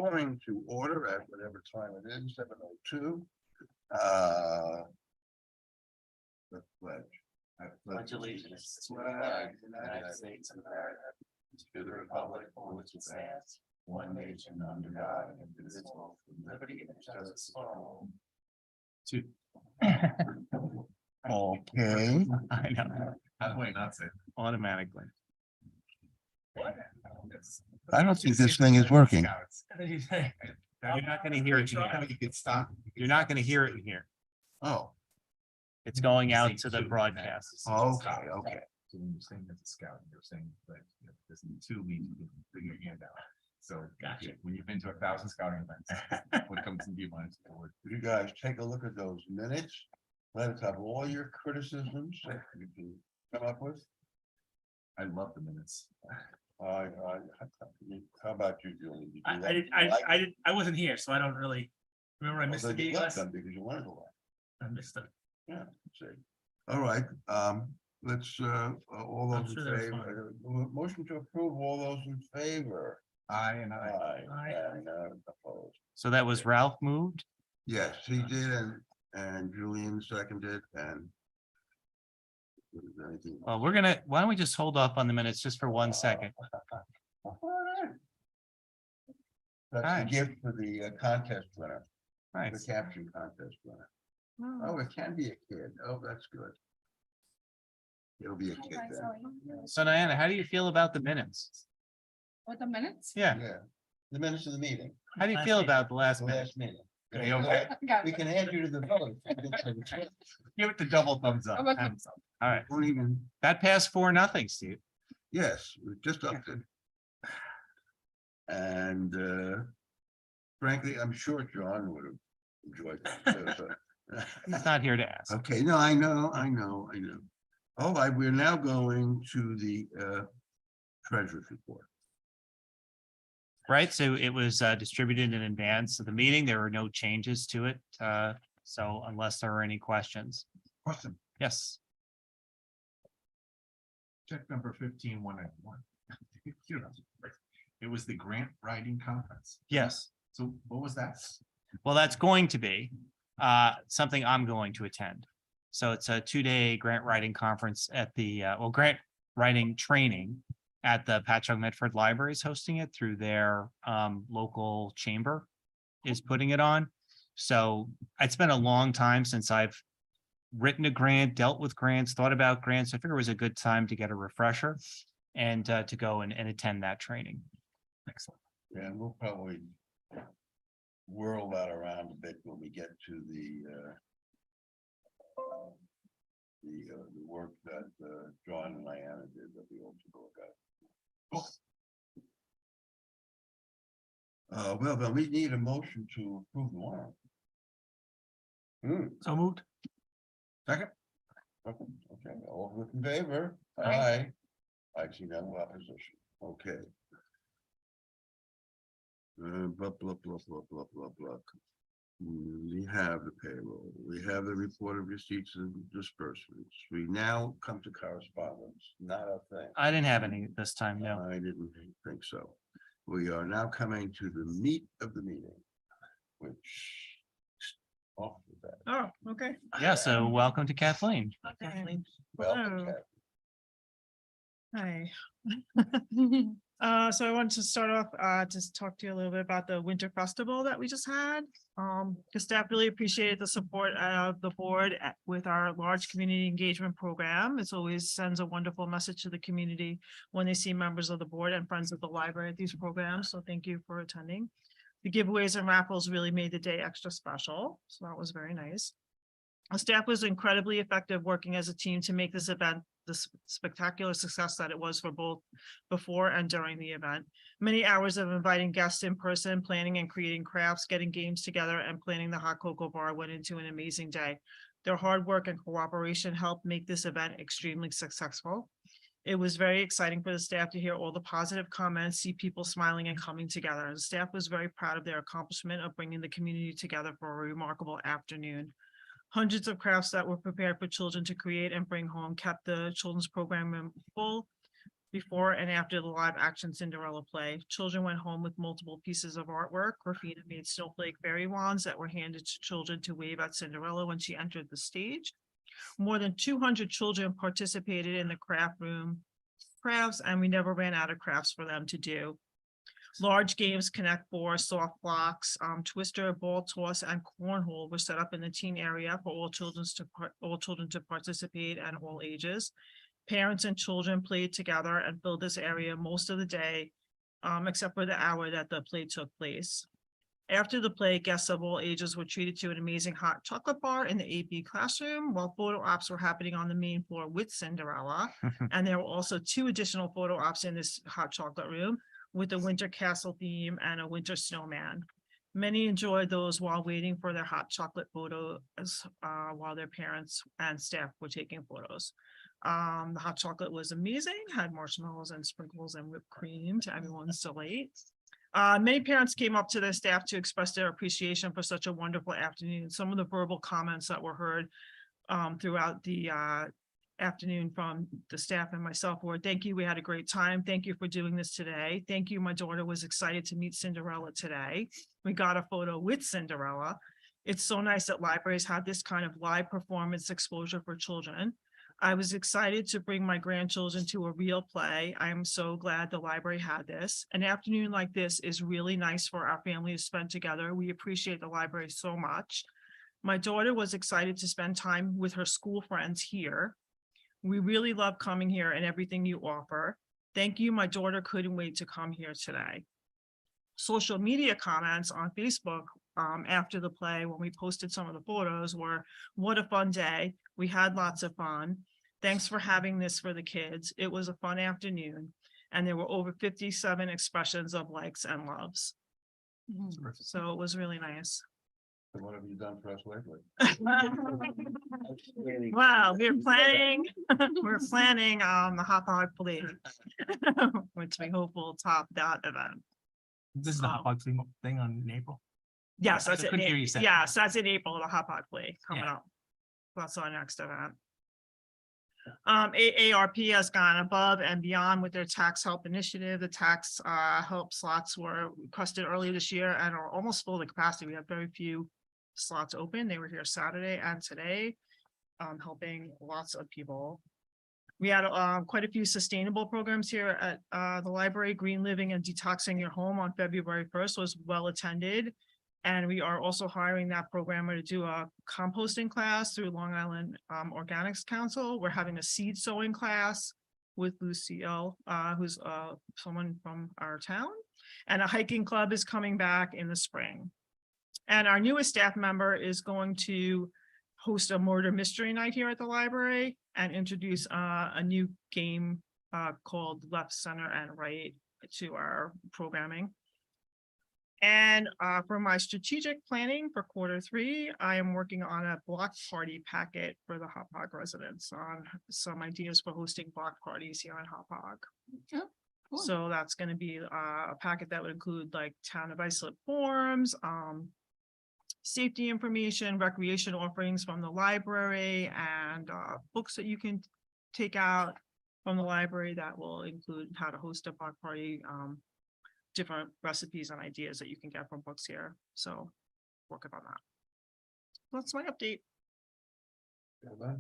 calling to order at whatever time it is, 7:02. The pledge. I Pledge allegiance to the flag of the United States of America, to the republic for which it stands, one nation under God, indivisible, with liberty and justice for all. Two. Okay. I know, Halfway, not it. automatically. I don't think this thing is working. You're not gonna hear it in here. You could stop. You're not gonna hear it in here. Oh, It's going out to the broadcast. okay, okay. So when you're saying that's a scout, you're saying that there's two means you can bring your hand out. So Gotcha. when you've been to 1,000 scouting events, what comes into your mind is forward. You guys take a look at those minutes. Let us have all your criticisms that you can come up with. I love the minutes. How about you, Julie? Did you I like- didn't, like I didn't, I wasn't here, so I don't really remember. I it? missed the Although you meeting left last. them because you wanted to laugh. I missed them. Yeah, see. All right, let's, all I'm those in sure they're favor, motion to approve, all those in favor. I. Aye. And opposed. So that was Ralph moved. Yes, he did, and Julian seconded, and. Anything? Well, why don't we just hold off on the minutes just for 1 second? That's Aye. the gift for the contest winner, Right. the caption contest winner. Oh, it can be a kid. Oh, that's good. It'll be a kid then. So Diana, how do you feel about the minutes? With the minutes? Yeah, Yeah, the minutes of the meeting, how do you feel about the last the minute? last meeting. Are you okay? We can add you to the vote. Give it the double thumbs up. Oh, okay. All right, Won't even, that passed 4-0, Steve. yes, we just upped it. And frankly, I'm sure John would have enjoyed that. So, He's not here to ask. okay, no, I know. All right, we're now going to the treasurer's report. Right, so it was distributed in advance of the meeting. There were no changes to it. So unless there are any questions. Awesome. Yes, Check number 15191. It was the grant writing conference. yes. So what was that? Well, that's going to be something I'm going to attend. So it's a 2-day grant writing conference at the grant writing training at the Patchogue Medford Library is hosting it through their local chamber is putting it on. So it's been a long time since I've written a grant, dealt with grants, thought about grants. I figure it was a good time to get a refresher and to go and attend that training. Excellent. Yeah, and we'll probably whirl that around a bit when we get to the work that John and Diana did that we also go about. Well, then we need a motion to approve the warrant. So moved. Second. Okay, all those in favor? Aye. I see no opposition. Okay. Blah, blah, blah, blah, blah, blah, blah. We have the payroll, we have the report of receipts and disbursements. We now come to correspondence, not a thing. I didn't have any this time, no. I didn't think so. We are now coming to the meat of the meeting, which. Off with that. Oh, okay. Yeah, so welcome to Kathleen. Kathleen. Welcome, Hello. Kathy. Hi. So I wanted to start off, just talk to you a little bit about the Winter Festival that we just had. The staff really appreciated the support of the board with our large community engagement program. It always sends a wonderful message to the community when they see members of the board and friends of the library at these programs. So thank you for attending. The giveaways and raffles really made the day extra special, so that was very nice. The staff was incredibly effective working as a team to make this event the spectacular success that it was for both before and during the event. Many hours of inviting guests in person, planning and creating crafts, getting games together, and planning the hot cocoa bar went into an amazing day. Their hard work and cooperation helped make this event extremely successful. It was very exciting for the staff to hear all the positive comments, see people smiling and coming together. And the staff was very proud of their accomplishment of bringing the community together for a remarkable afternoon. Hundreds of crafts that were prepared for children to create and bring home kept the children's program full. before and after the live action Cinderella play. Children went home with multiple pieces of artwork. Rafina made snowflake fairy wands that were handed to children to wave at Cinderella when she entered the stage. More than 200 children participated in the craft room crafts, and we never ran out of crafts for them to do. Large games, Connect Four, soft blocks, Twister, ball toss, and cornhole were set up in the teen area for all children to participate and all ages. Parents and children played together and filled this area most of the day, except for the hour that the play took place. After the play, guests of all ages were treated to an amazing hot chocolate bar in the AP classroom, while photo ops were happening on the main floor with Cinderella. And there were also 2 additional photo ops in this hot chocolate room with a winter castle theme and a winter snowman. Many enjoyed those while waiting for their hot chocolate photos, while their parents and staff were taking photos. The hot chocolate was amazing, had marshmallows and sprinkles and whipped cream to everyone's delight. Many parents came up to their staff to express their appreciation for such a wonderful afternoon. Some of the verbal comments that were heard throughout the afternoon from the staff and myself were, "Thank you, we had a great time. Thank you for doing this today. Thank you, my daughter was excited to meet Cinderella today. We got a photo with Cinderella. It's so nice that libraries have this kind of live performance exposure for children. I was excited to bring my grandchildren to a real play. I am so glad the library had this. An afternoon like this is really nice for our family to spend together. We appreciate the library so much. My daughter was excited to spend time with her school friends here. We really love coming here and everything you offer. Thank you. My daughter couldn't wait to come here today." Social media comments on Facebook after the play, when we posted some of the photos, were, "What a fun day. We had lots of fun. Thanks for having this for the kids. It was a fun afternoon." And there were over 57 expressions of likes and loves. So it was really nice. So what have you done for us lately? Wow, we're planning the hot dog plate, which we hope will top that event. This is the hot dog thing in April. Yes, I that's it. couldn't hear you say. Yes, that's in April, the hot pot play coming Yeah. up. That's our next event. AARP has gone above and beyond with their tax help initiative. The tax help slots were requested earlier this year and are almost full to capacity. We have very few slots open. They were here Saturday and today, helping lots of people. We had quite a few sustainable programs here at the library. Green Living and Detoxing Your Home on February 1st was well attended. And we are also hiring that programmer to do a composting class through Long Island Organics Council. We're having a seed sowing class with Lucille, who's someone from our town. And a hiking club is coming back in the spring. And our newest staff member is going to host a murder mystery night here at the library and introduce a new game called Left, Center, and Right to our programming. And for my strategic planning for Q3, I am working on a block party packet for the Hauppauge residents on some ideas for hosting block parties here in Hauppauge. Cool. So that's going to be a packet that would include like town of Islip forms, safety information, recreation offerings from the library, and books that you can take out from the library that will include how to host a block party, different recipes and ideas that you can get from books here. So working on that. That's my update.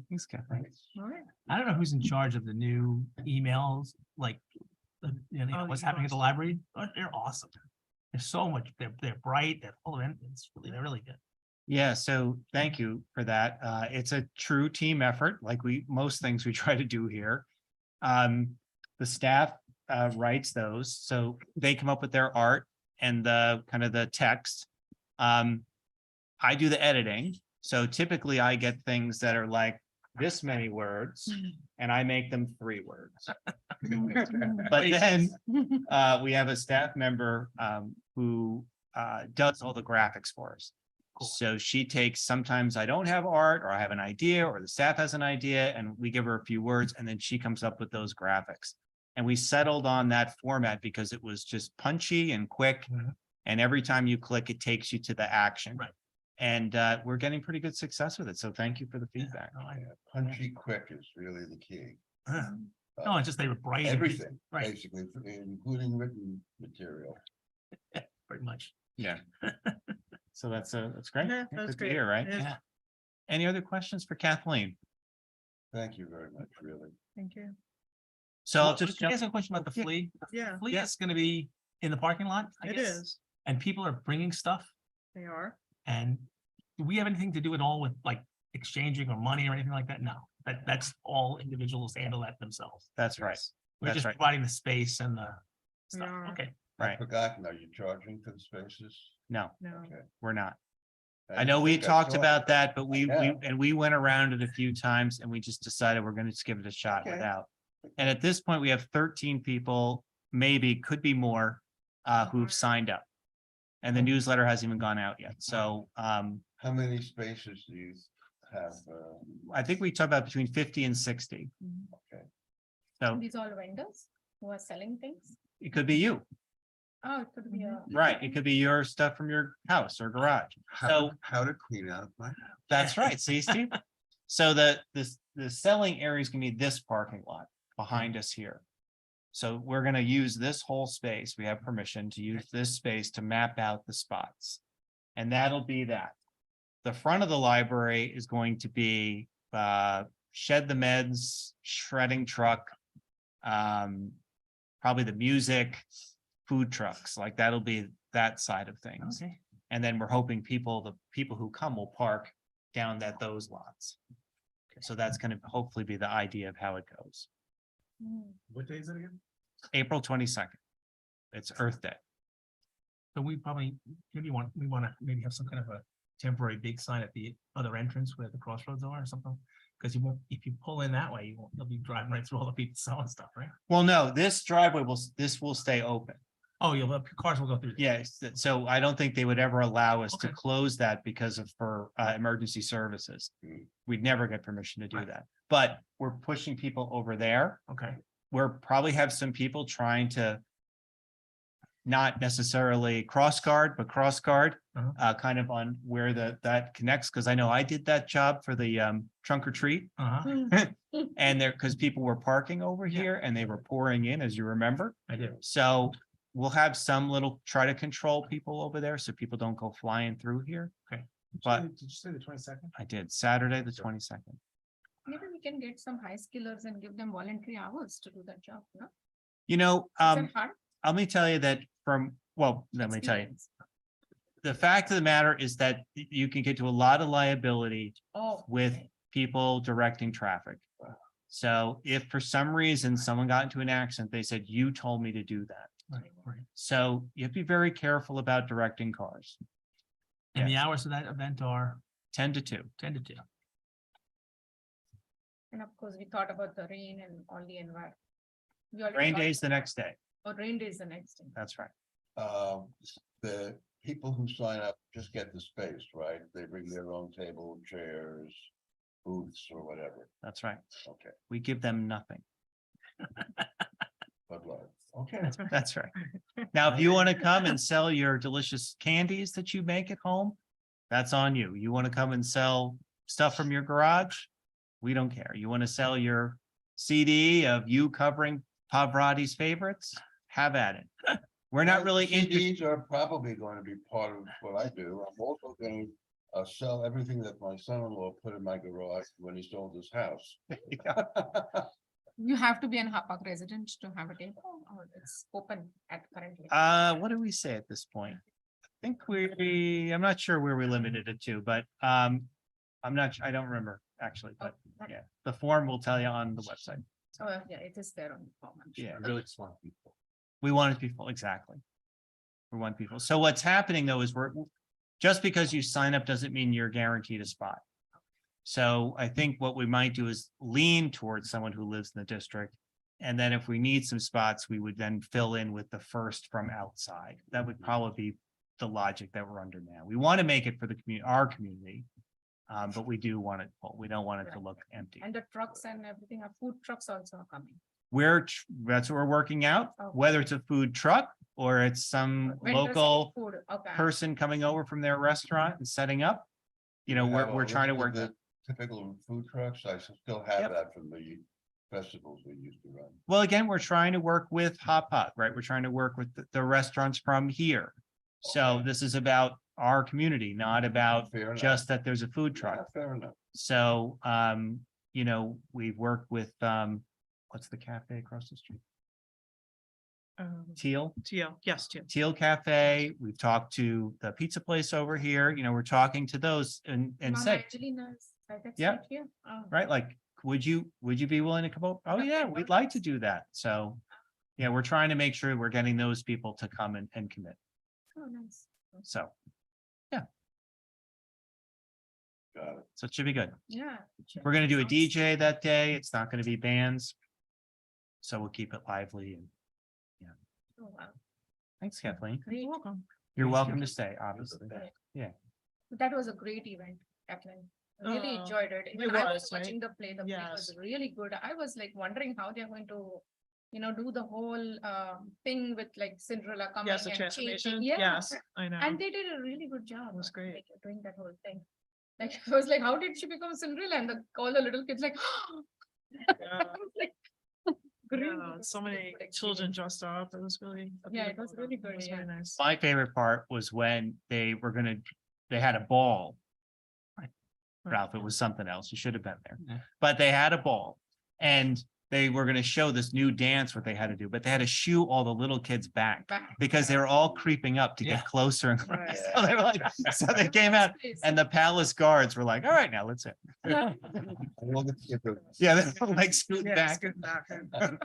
Thanks, Kathleen. All right. I don't know who's in charge of the new emails, like, what's happening at the library, but they're awesome. There's so much, they're bright, they're full of, they're really good. Yeah, so thank you for that. It's a true team effort, like most things we try to do here. The staff writes those, so they come up with their art and the kind of the text. I do the editing, so typically I get things that are like this many words and I make them 3 words. But then we have a staff member who does all the graphics for us. Cool. So she takes, sometimes I don't have art or I have an idea or the staff has an idea and we give her a few words and then she comes up with those graphics. And we settled on that format because it was just punchy and quick. Mhm. And every time you click, it takes you to the action. Right. And we're getting pretty good success with it. So thank you for the feedback. No, Punchy quick is really the key. No, it's just they were bright. and- everything, Right, basically, including written material. pretty much. Yeah. So that's great. Yeah, Good that's to great. hear, right? Yeah. Yeah. Any other questions for Kathleen? Thank you very much, really. Thank you. So I'll Well, just can I jump, ask a question about the Yeah. flea? Yeah, Flea is gonna be in the parking lot, I it guess, is. and people are bringing stuff, They are. and do we have anything to do at all with like exchanging or money or anything like that? No, that's all individuals handle that themselves. that's right. We're That's just right. providing the space and the We stuff, are. okay. I've Right. forgotten, are you charging for the spaces? No, No. Okay. we're not. I didn't know we think I talked saw about it. that, but Yeah. we went around it a few times and we just decided we're gonna just give it a shot Okay. without. And at this point, we have 13 people, maybe could be more, who've signed up. And the newsletter hasn't even gone out yet. So, How many spaces do you have? I think we talked about between 50 and 60. Okay. So These all vendors who are selling things? it could be you, Oh, it could be a. right? It could be your stuff from your house or garage. So How to clean out my house. that's right. See, Steve? So the selling area is gonna be this parking lot behind us here. So we're gonna use this whole space. We have permission to use this space to map out the spots. And that'll be that. The front of the library is going to be shed the meds, shredding truck. Probably the music, food trucks, like that'll be that side of things. Okay. And then we're hoping the people who come will park down those lots. So that's gonna hopefully be the idea of how it goes. Hmm. What day is it again? April 22nd. It's Earth Day. So we probably, we wanna maybe have some kind of a temporary big sign at the other entrance where the crossroads are or something. Because you won't, if you pull in that way, you'll be driving right through all the people selling stuff, right? Well, no, this driveway this will stay open. Oh, cars will go through. there. Yes, so I don't think they would ever allow us to Okay. close that because of for emergency services. Mm. We'd never get permission to do Right. that, but we're pushing people over there. Okay, We're probably have some people trying to not necessarily cross guard, but cross guard, Uh-huh. kind of on where that connects, because I know I did that job for the trunk or treat. uh-huh, And there, because people were parking over Yeah. here and they were pouring in, as you remember. I do. So we'll have some little, try to control people over there so people don't go flying through here. Okay. But Did you say the 22nd? I did Saturday, the 22nd. Maybe we can get some high skillers and give them voluntary hours to do that job, no? You know, Is that hard? let me tell you that let me tell you, Experience. the fact of the matter is that you can get to a lot of liability Oh. with okay. people directing traffic. So if for some reason someone got into an accident, they said, you told me to do that. Right. So you have to be very careful about directing cars. And the hours of that event are 10 to 2. 10 to 2. And of course, we thought about the rain and all the environment. Rain day's the next day. Or rain day is the next day. That's right. The people who sign up just get the space, right? They bring their own table, chairs, booths or whatever. That's right. Okay, We give them nothing. but okay. That's right. Now, if you want to come and sell your delicious candies that you make at home, that's on you. You want to come and sell stuff from your garage? We don't care. You want to sell your CD of you covering Pavarotti's favorites? Have at it. We're not really interested. CDs are probably going to be part of what I do. I'm also going to sell everything that my son-in-law put in my garage when he sold his house. You have to be an Hapag resident to have a table or it's open at currently. What do we say at this point? I think I'm not sure where we limited it to, but I don't remember actually, but yeah, the form will tell you on the website. Oh, yeah, it is there on the form. I'm sure. Yeah. Really smart people. We want it to be full, exactly. We want people. So what's happening though is just because you sign up doesn't mean you're guaranteed a spot. So I think what we might do is lean towards someone who lives in the district. And then if we need some spots, we would then fill in with the first from outside. That would probably be the logic that we're under now. We want to make it for the community, our community. But we do want it full. We don't want it to look empty. And the trucks and everything, our food trucks also are coming. That's what we're working out, Okay. whether it's a food truck or it's some Vendors local and food, okay. person coming over from their restaurant and setting up. You know, You have we're a trying to list of work that. the typical food trucks. I still have Yep. that from the festivals we used to run. Well, again, we're trying to work with Hot Pot, right? We're trying to work with the restaurants from here. So this is about our community, not about Fair enough. just that there's a food Yeah, truck. fair enough. So, you know, we've worked with, what's the cafe across the street? Teal, Yes, Teal. Teal Cafe. We've talked to the pizza place over here, you know, we're talking to those and Mama say, Angelina's, right, that's Yeah. right here. Oh. right, like, would you be willing to come over? Oh, yeah, we'd like to do that. So, yeah, we're trying to make sure we're getting those people to come and commit. Oh, nice. So, Got it. so it should be good. Yeah. sure. We're gonna do a Sounds- DJ that day. It's not gonna be bands. So we'll keep it lively and Oh, wow. thanks, Kathleen. Great. You're welcome. You're welcome to stay, obviously. That was a great event, Kathleen. Really enjoyed it. Even it I was was, right? watching the play was Yes. really good. I was like wondering how they're going to, you know, do the whole thing with like Cinderella coming Yes, the and transformation. changing. Yeah. Yes, I know. And they did a really good job. was great. like, doing that whole thing. Like I was like, how did she become Cinderella? And all the little kids like, Yeah. I was like, great. Yeah, so many Good children experience. dressed up. It was really. a Yeah, it beautiful was really event. It good, was yeah. very nice. My favorite part was when they had a ball. Ralph, it was something else. You should have been there. Yeah. But they had a ball and they were gonna show this new dance, what they had to do, but they had to shoo all the little kids back Back. because they were all creeping up to Yeah. get closer and Right. closer. So they were like, so they came out and the palace guards were like, all right, now let's it. Yeah. I wanted to get the- Yeah, they were like scooting Yeah, back. it's good back.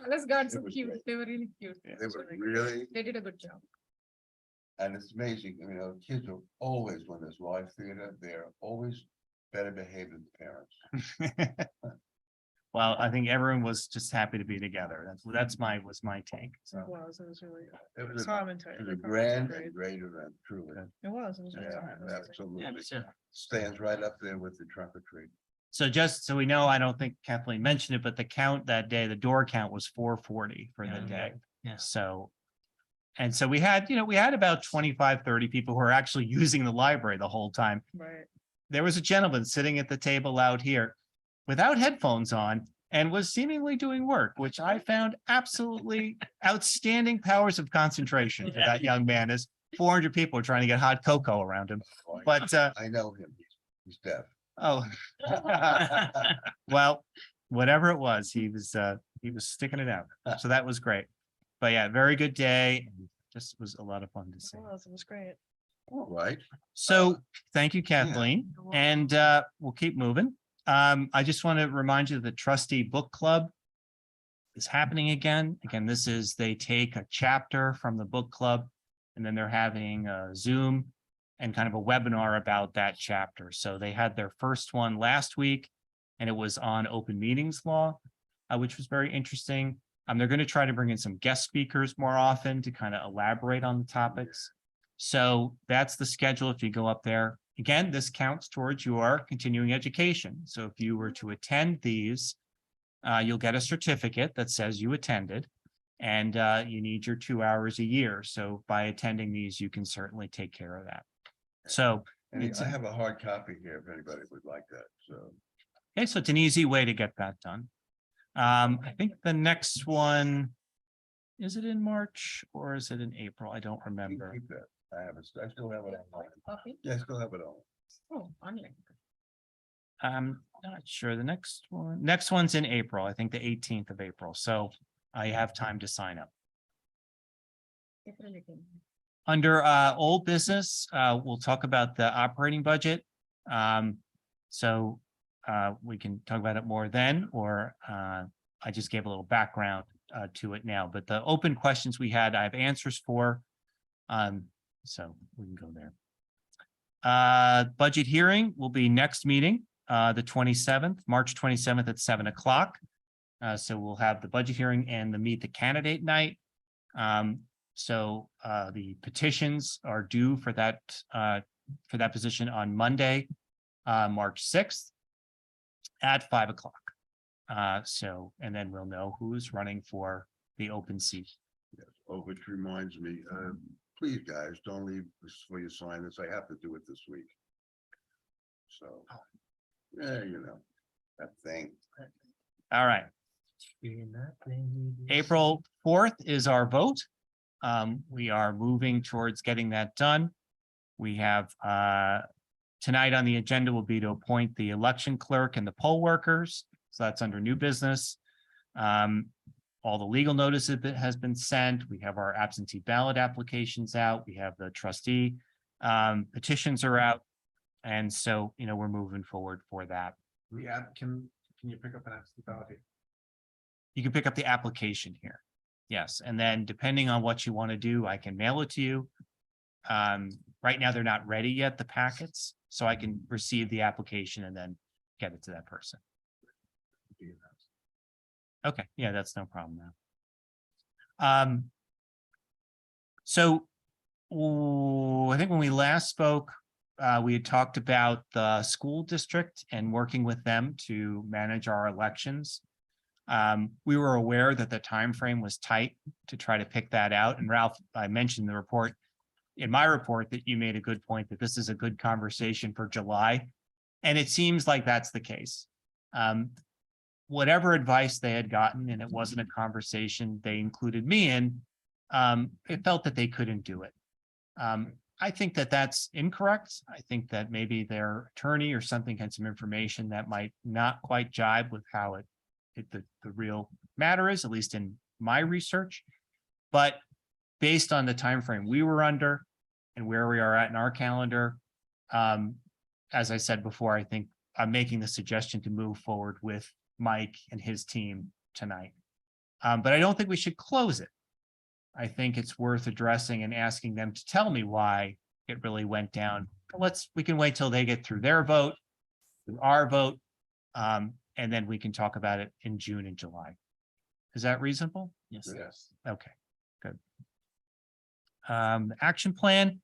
Let's got It so was cute. great. They were really cute. They were really, They did a good job. and it's amazing, you know, kids are always, when there's live theater, they're always better behaved than the parents. Well, I think everyone was just happy to be together. Was my take. It So, was really. It was a, Commentary. it was a the comments were grand and great. great event, truly. It was. It was. really Yeah, nice. Yeah, absolutely. me too. Stands right up there with the trunk or treat. so just so we know, I don't think Kathleen mentioned it, but the count that day, the door count was 440 for the Yeah. day. Yeah. So. And so we had about 25, 30 people who were actually using the library the whole time. Right. There was a gentleman sitting at the table out here without headphones on and was seemingly doing work, which I found absolutely outstanding powers of concentration for that young man, as 400 people are trying to get hot cocoa around him. But, I know him, he's deaf. oh, well, whatever it was, he was sticking it out. So that was great. But yeah, very good day. Just was a lot of fun to see. It was great. All right, So thank you, Kathleen, and we'll keep moving. I just want to remind you that the trustee book club is happening again. Again, they take a chapter from the book club and then they're having a Zoom and kind of a webinar about that chapter. So they had their first one last week and it was on open meetings law, which was very interesting. They're going to try to bring in some guest speakers more often to kind of elaborate on the topics. So that's the schedule. If you go up there, again, this counts towards your continuing education. So if you were to attend these, you'll get a certificate that says you attended and you need your 2 hours a year. So by attending these, you can certainly take care of that. So, and I have a hard copy here if anybody would like that, so. okay, so it's an easy way to get that done. I think the next one, is it in March or is it in April? I don't remember. Keep that, I still have it on. Copy? Yeah, I still have it on. Oh, online. I'm not sure. The next one's in April, I think the 18th of April. So I have time to sign up. April 18. Under old business, we'll talk about the operating budget. So we can talk about it more then, or I just gave a little background to it now, but the open questions we had, I have answers for. So we can go there. Budget hearing will be next meeting, the 27th, March 27th at 7 o'clock. So we'll have the budget hearing and the meet the candidate night. So the petitions are due for that position on Monday, March 6th at 5 o'clock. So, and then we'll know who's running for the open seat. Yes. Oh, which reminds me, please, guys, don't leave this for you sign this. I have to do it this week. So, yeah, you know, that thing. All right. April 4th is our vote. We are moving towards getting that done. We have, tonight on the agenda will be to appoint the election clerk and the poll workers. So that's under new business. All the legal notices that has been sent. We have our absentee ballot applications out. We have the trustee petitions are out. And so, we're moving forward for that. Can you pick up an absentee ballot here? You can pick up the application here. Yes, and then depending on what you want to do, I can mail it to you. Right now, they're not ready yet, the packets, so I can receive the application and then get it to that person. Okay, yeah, that's no problem now. So I think when we last spoke, we had talked about the school district and working with them to manage our elections. We were aware that the time frame was tight to try to pick that out. And Ralph, I mentioned in my report that you made a good point that this is a good conversation for July. And it seems like that's the case. Whatever advice they had gotten, and it wasn't a conversation they included me in, it felt that they couldn't do it. I think that that's incorrect. I think that maybe their attorney or something had some information that might not quite jibe with how the real matter is, at least in my research. But based on the time frame we were under and where we are at in our calendar, as I said before, I think I'm making the suggestion to move forward with Mike and his team tonight. But I don't think we should close it. I think it's worth addressing and asking them to tell me why it really went down. We can wait till they get through their vote, through our vote, and then we can talk about it in June and July. Is that reasonable? Yes. Yes. Okay, good. Action plan.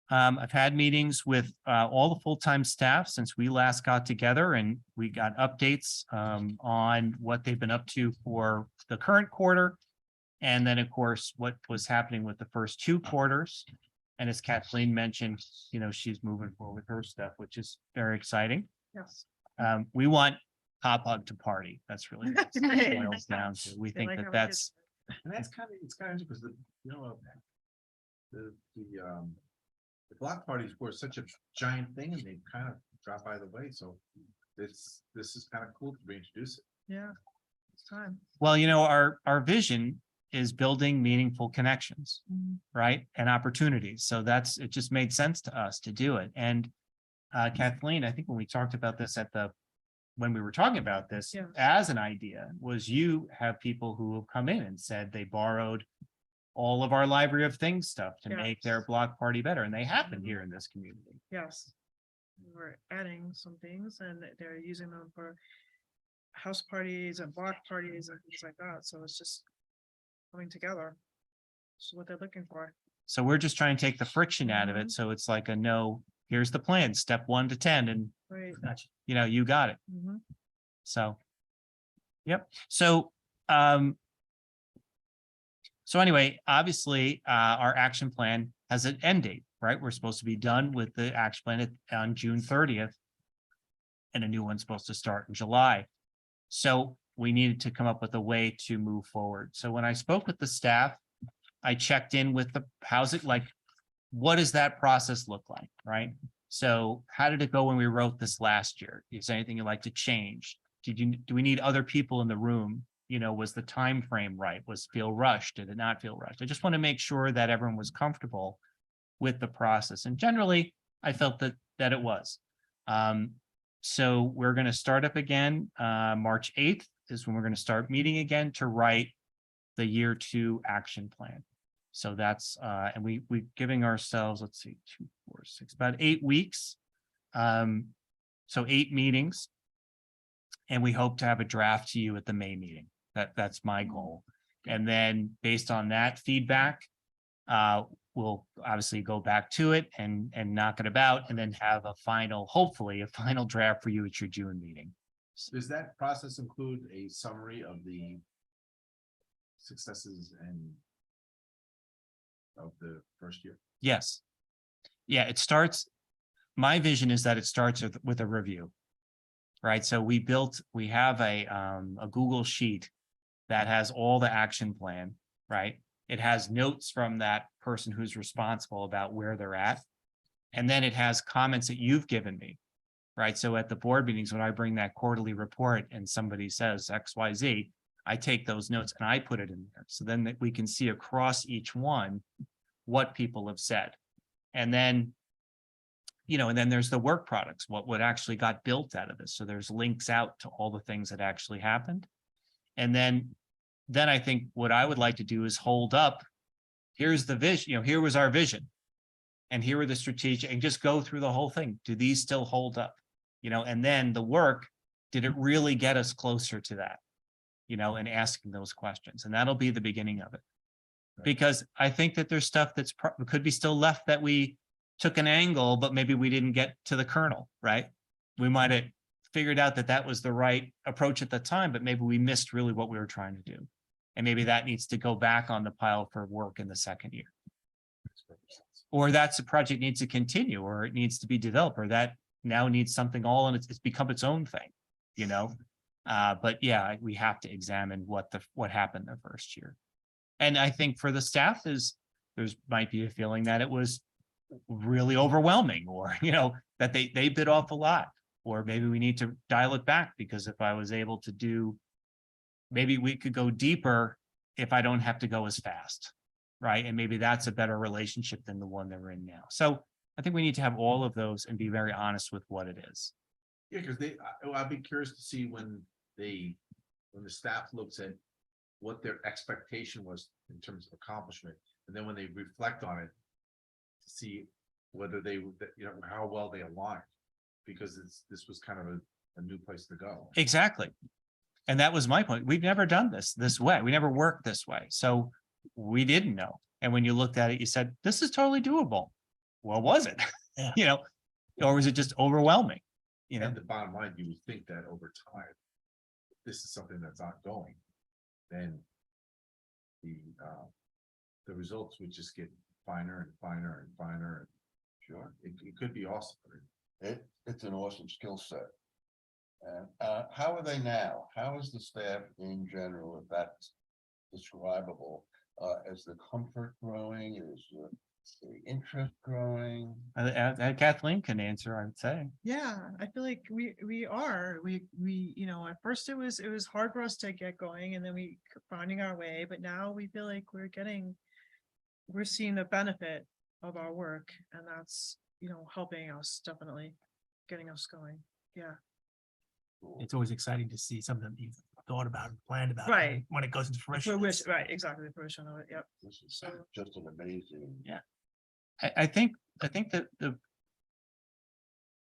I've had meetings with all the full-time staff since we last got together, and we got updates on what they've been up to for the current quarter. And then, of course, what was happening with the first 2 quarters. And as Kathleen mentioned, she's moving forward with her stuff, which is very exciting. Yes. We want Hop Hug to party. That's really what it boils down to. We They think like that how we that's, And it's kind of because the block parties were such a giant thing and they kind of dropped by the way. So this is kind of cool to reintroduce it. Yeah, it's time. well, our vision is building meaningful connections, right? And opportunities. So it just made sense to us to do it. And Kathleen, I think when we talked about this when we were talking about this Yeah. as an idea, was you have people who have come in and said they borrowed all of our Library of Things stuff to make their Yes. block party better. And they happen here in this community. Yes. We're adding some things and they're using them for house parties and block parties and things like that. So it's just coming together. It's what they're looking for. So we're just trying to take the friction out of it. So it's like here's the plan, step 1 to 10, and Right. Gotcha. you got it. Mhm. So, yep. So, anyway, obviously, our action plan has an end date, right? We're supposed to be done with the action plan on June 30th. And a new one's supposed to start in July. So we needed to come up with a way to move forward. So when I spoke with the staff, I checked in with what does that process look like, right? So how did it go when we wrote this last year? Is there anything you'd like to change? Do we need other people in the room? Was the time frame right? Was feel rushed? Did it not feel rushed? I just want to make sure that everyone was comfortable with the process. And generally, I felt that it was. So we're going to start up again. March 8th is when we're going to start meeting again to write the year 2 action plan. So that's and we're giving ourselves, let's see, 2, 4, 6, about 8 weeks. So 8 meetings. And we hope to have a draft to you at the May meeting. That's my goal. And then based on that feedback, we'll obviously go back to it and knock it about and then have hopefully a final draft for you at your June meeting. Does that process include a summary of the successes of the first year? Yes. Yeah, my vision is that it starts with a review. Right, so we have a Google sheet that has all the action plan, right? It has notes from that person who's responsible about where they're at. And then it has comments that you've given me, right? So at the board meetings, when I bring that quarterly report and somebody says XYZ, I take those notes and I put it in there. So then that we can see across each one what people have said. And then, and then there's the work products, what actually got built out of this. So there's links out to all the things that actually happened. And then I think what I would like to do is hold up, here's the vision, here was our vision. And here were the strategic, and just go through the whole thing. Do these still hold up? And then the work, did it really get us closer to that? And asking those questions. And that'll be the beginning of it. Because I think that there's stuff that's could be still left that we took an angle, but maybe we didn't get to the kernel, right? We might have figured out that that was the right approach at the time, but maybe we missed really what we were trying to do. And maybe that needs to go back on the pile for work in the second year. Or that's a project needs to continue, or it needs to be developed, or that now needs something all and it's become its own thing, But yeah, we have to examine what happened the first year. And I think for the staff there's might be a feeling that it was really overwhelming, or that they bit off a lot, or maybe we need to dial it back, because if I was able to do, maybe we could go deeper if I don't have to go as fast, right? And maybe that's a better relationship than the one that we're in now. So I think we need to have all of those and be very honest with what it is. Yeah, because I'd be curious to see when the staff looks at what their expectation was in terms of accomplishment, and then when they reflect on it, to see whether they, how well they align, because this was kind of a new place to go. Exactly. And that was my point. We've never done this way. We never worked this way. So we didn't know. And when you looked at it, you said, this is totally doable. Well, was it? Yeah. Or was it just overwhelming? And the bottom line, you would think that over time, if this is something that's ongoing, then the results would just get finer and finer and finer. And sure, it could be awesome. It's an awesome skill set. And how are they now? How is the staff in general, if that's describable? Is the comfort growing? Is the interest growing? Kathleen can answer, I would say. Yeah, I feel like we are, at first it was hard for us to get going, and then we finding our way, but now we feel like we're seeing the benefit of our work, and that's, helping us, definitely getting us going. Yeah. It's always exciting to see something that you've thought about and planned about. Right. When it goes into fruition. Right, exactly, the fruition of it, yep. This is just an amazing. Yeah. I think that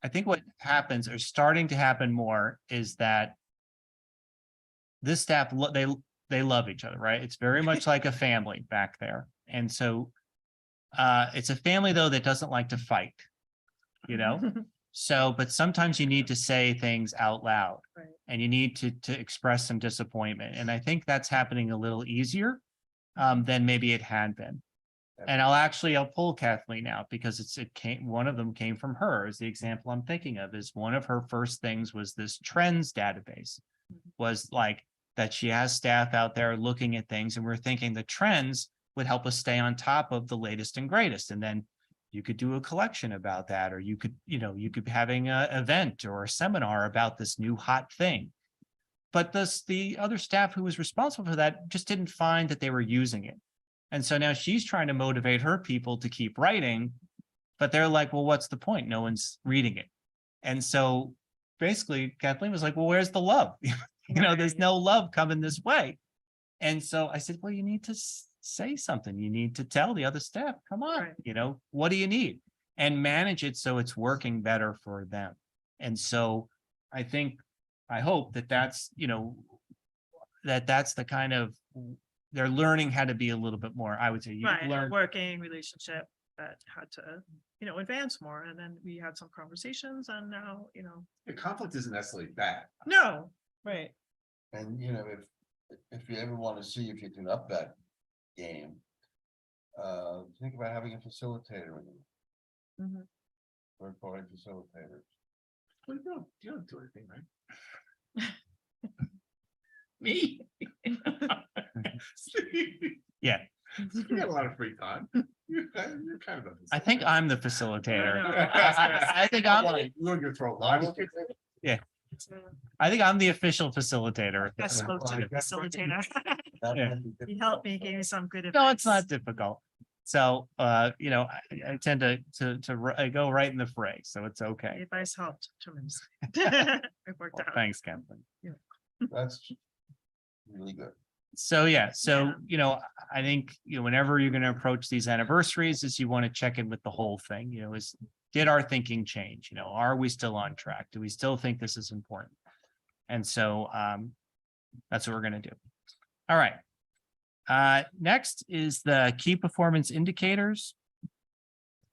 I think what happens, or starting to happen more, is that this staff, they love each other, right? It's very much like a family back there. And so it's a family, though, that doesn't like to fight, So, but sometimes you need to say things out loud, Right. and you need to express some disappointment. And I think that's happening a little easier than maybe it had been. And I'll pull Kathleen out, because one of them came from her. Is the example I'm thinking of, is one of her first things was this trends database, was like that she has staff out there looking at things, and we're thinking the trends would help us stay on top of the latest and greatest. And then you could do a collection about that, or you could be having an event or a seminar about this new hot thing. But the other staff who was responsible for that just didn't find that they were using it. And so now she's trying to motivate her people to keep writing, but they're like, well, what's the point? No one's reading it. And so basically Kathleen was like, well, where's the love? There's no love coming this way. And so I said, well, you need to say something. You need to tell the other staff, come on, Right. What do you need? And manage it so it's working better for them. And so I hope that that's, that's the kind of, they're learning how to be a little bit more, I would say. You Right, learn. working relationship that had to, advance more, and then we had some conversations, and now, The conflict isn't necessarily bad. no, right. And if you ever want to see if you can up that game, think about having a facilitator in it. Mhm. Third-party facilitators. Well, you don't do anything, right? Me? Yeah, You got a lot of free time. You're kind of. I think I'm the facilitator. I know. I think I'm, You're gonna throw. I think I'm the official facilitator. I spoke to the facilitator. Yeah. He helped me, gave me some good No, it's advice. not difficult. So, you know, I tend to go right in the fray, so it's The okay. advice helped tremendously. It worked Well, out. thanks, Kathleen. That's really good. So, yeah, so, Yeah. you know, I think, you know, whenever you're gonna approach these anniversaries is you want to check in with the whole thing, you know, did our thinking change? You know, are we still on track? Do we still think this is important? And so, that's what we're gonna do. All right. Next is the key performance indicators.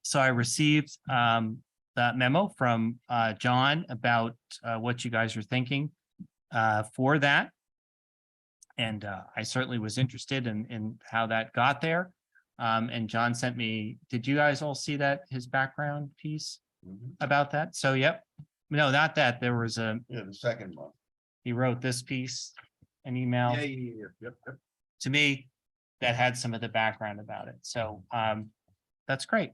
So I received, that memo from, John about, what you guys are thinking, for that. And I certainly was interested in how that got there. And John sent me, did you guys all see that, his background piece Mhm. about that? So, yep. No, not that. There was Yeah, the second one. he wrote this piece, an email Yep. to me that had some of the background about it. So that's great.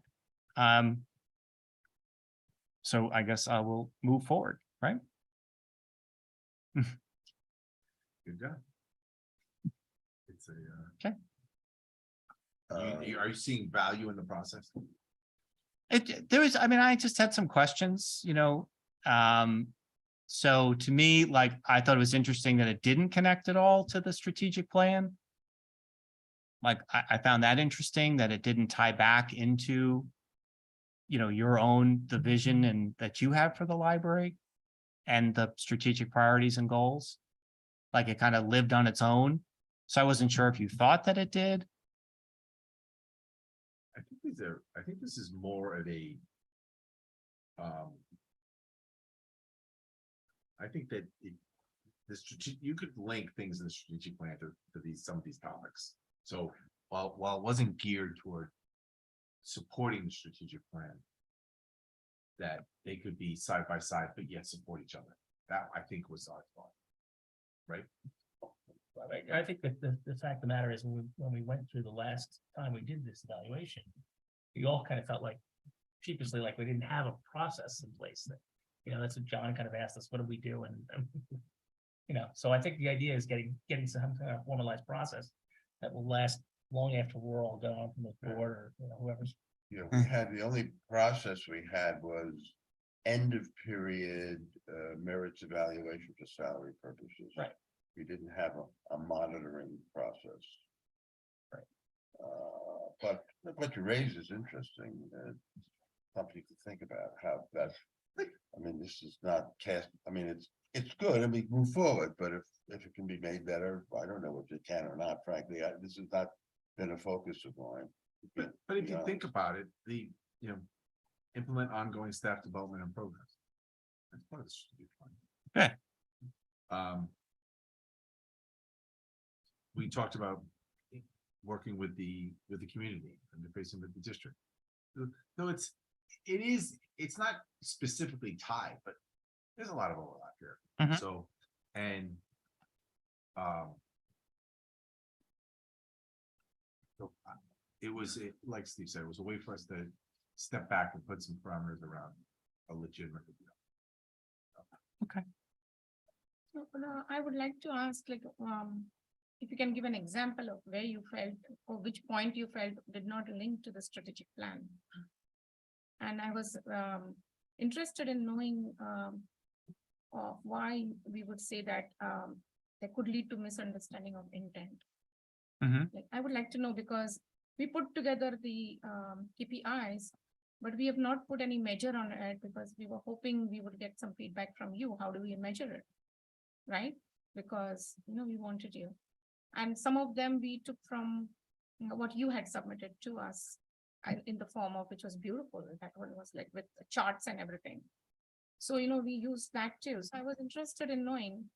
So I guess I will move forward, right? Good job. It's a. Okay. Are you seeing value in the process? There was, I mean, I just had some questions, you know. So to me, like, I thought it was interesting that it didn't connect at all to the strategic plan. Like, I found that interesting that it didn't tie back into, you know, your own, the vision and that you have for the library and the strategic priorities and goals. Like, it kind of lived on its own. So I wasn't sure if you thought that it did. I think this is more of a. I think that you could link things in the strategic plan to some of these topics. So while it wasn't geared toward supporting the strategic plan, that they could be side by side, but yet support each other. That I think was our thought. Right? I think that the fact of the matter is when we went through the last time we did this evaluation, we all kind of felt like sheepishly like we didn't have a process in place that, you know, that's what John kind of asked us, what do we do? And you know, so I think the idea is getting some kind of formalized process that will last long after we're all gone from the board or, you know, whoever's. You know, we had, the only process we had was end of period merits evaluation for salary purposes. Right. We didn't have a monitoring process. Right. But what you raise is interesting. Something to think about how that, I mean, this is not cast, I mean, it's good and we move forward, but if it can be made better, I don't know if it can or not, frankly. This has not been a focus of mine. But if you think about it, implement ongoing staff development and programs. That's part of the strategic plan. Okay. We talked about working with the community and interfacing with the district. So it's not specifically tied, but there's a lot of overlap here. Mhm. So, like Steve said, it was a way for us to step back and put some parameters around a legitimate. So, I would like to ask, like, if you can give an example of where you felt or which point you felt did not link to the strategic plan. And I was interested in knowing why we would say that that could lead to misunderstanding of intent. Mhm. Like, I would like to know, because we put together the KPIs, but we have not put any measure on it because we were hoping we would get some feedback from you. How do we measure it? Right? Because, you know, we wanted you. And some of them we took from, you know, what you had submitted to us in the form of, which was beautiful. That one was like with the charts and everything. So, you know, we used that too. So I was interested in knowing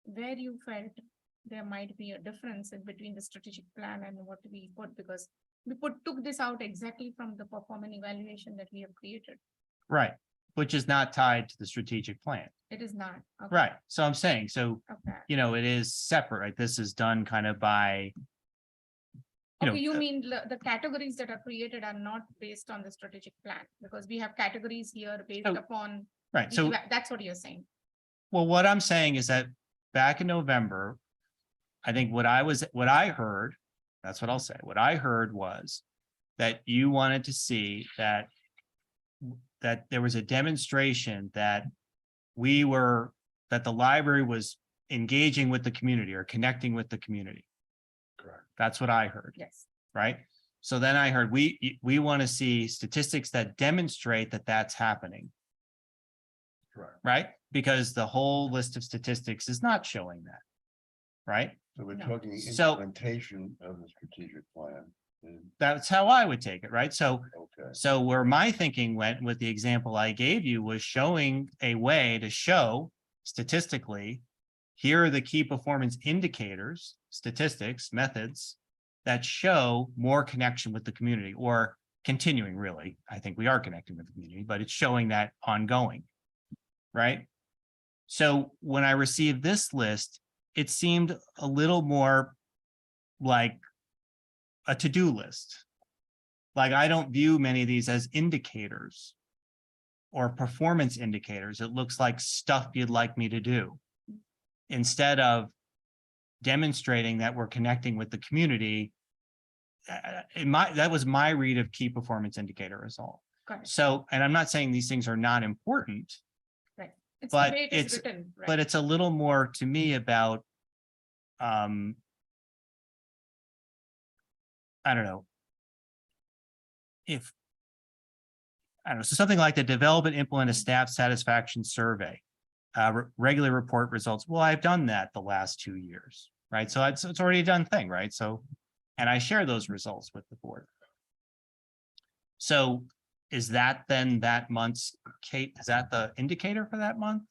where you felt there might be a difference in between the strategic plan and what we put, because we took this out exactly from the performance evaluation that we have created. Right. which is not tied to the strategic plan. It is not. Okay, Right. So I'm saying, so, Okay. it is separate, right? This is done kind of by, Okay, you mean the categories that are created are not based on the strategic plan, because we have categories here based So- upon. right. the So, That's what you're saying. well, what I'm saying is that back in November, I think what I heard, that's what I'll say. What I heard was that you wanted to see that there was a demonstration that that the library was engaging with the community or connecting with the community. Correct. That's what I heard, Yes. right? So then I heard, we want to see statistics that demonstrate that that's happening, Correct. right? Because the whole list of statistics is not showing that, right? So we're No. talking So- implementation of the strategic plan. That's how I would take it, right? So Okay, So where my thinking went with the example I gave you was showing a way to show statistically, here are the key performance indicators, statistics, methods that show more connection with the community or continuing really. I think we are connecting with the community, but it's showing that ongoing, right? So when I received this list, it seemed a little more like a to-do list. Like, I don't view many of these as indicators or performance indicators. It looks like stuff you'd like me to do instead of demonstrating that we're connecting with the community. That was my read of key performance indicator is all. Got it. So, and I'm not saying these things are not important, It's but the way it is it's- written, right? but it's a little more to me about, I don't know. I don't know, so something like the develop and implement a staff satisfaction survey. Regular report results. Well, I've done that the last 2 years, right? So it's already a done thing, right? So, and I share those results with the board. So is that then that month's, Kate, is that the indicator for that month?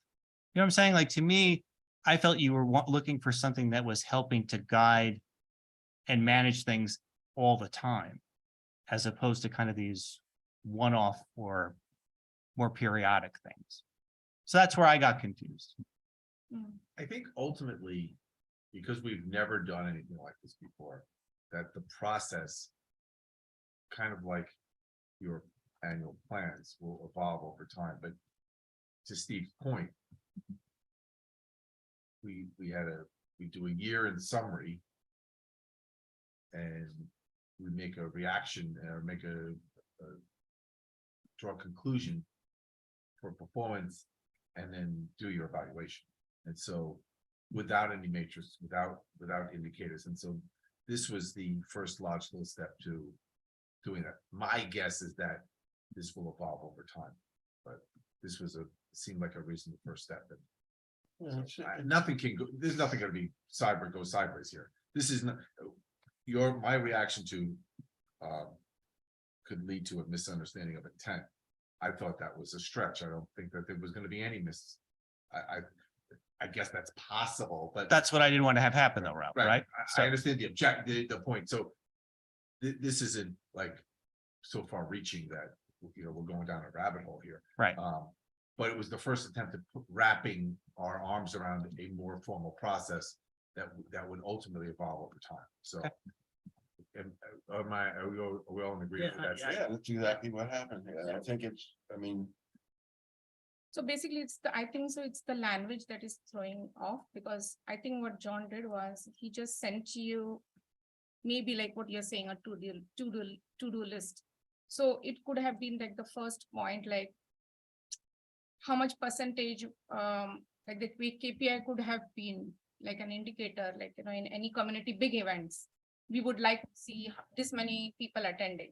You know what I'm saying? Like, to me, I felt you were looking for something that was helping to guide and manage things all the time, as opposed to kind of these one-off or more periodic things. So that's where I got confused. Mm. I think ultimately, because we've never done anything like this before, that the process, kind of like your annual plans, will evolve over time, but to Steve's point, we do a year in summary, and we make a reaction or make a draw a conclusion for performance, and then do your evaluation. And so, without any matrix, without indicators, and so this was the first logical step to doing that. My guess is that this will evolve over time, but this was seemed like a reasonable first step. Nothing can go, there's nothing gonna be go sideways here. This is not, my reaction to could lead to a misunderstanding of intent. I thought that was a stretch. I don't think that there was gonna be any I guess that's possible, but. That's what I didn't want to have happen though, Ralph, right? I understand the point, so. This isn't like so far reaching that, we're going down a rabbit hole here. Right. But it was the first attempt at wrapping our arms around a more formal process that would ultimately evolve over time, so. Okay. Are we all in agreement with that? Yeah, that's exactly what happened here. I think it's, So basically, I think so it's the language that is throwing off, because I think what John did was he just sent you maybe like what you're saying, a to-do list. So it could have been like the first point, like how much percentage, like the KPI could have been like an indicator, like, in any community big events, we would like to see this many people attending,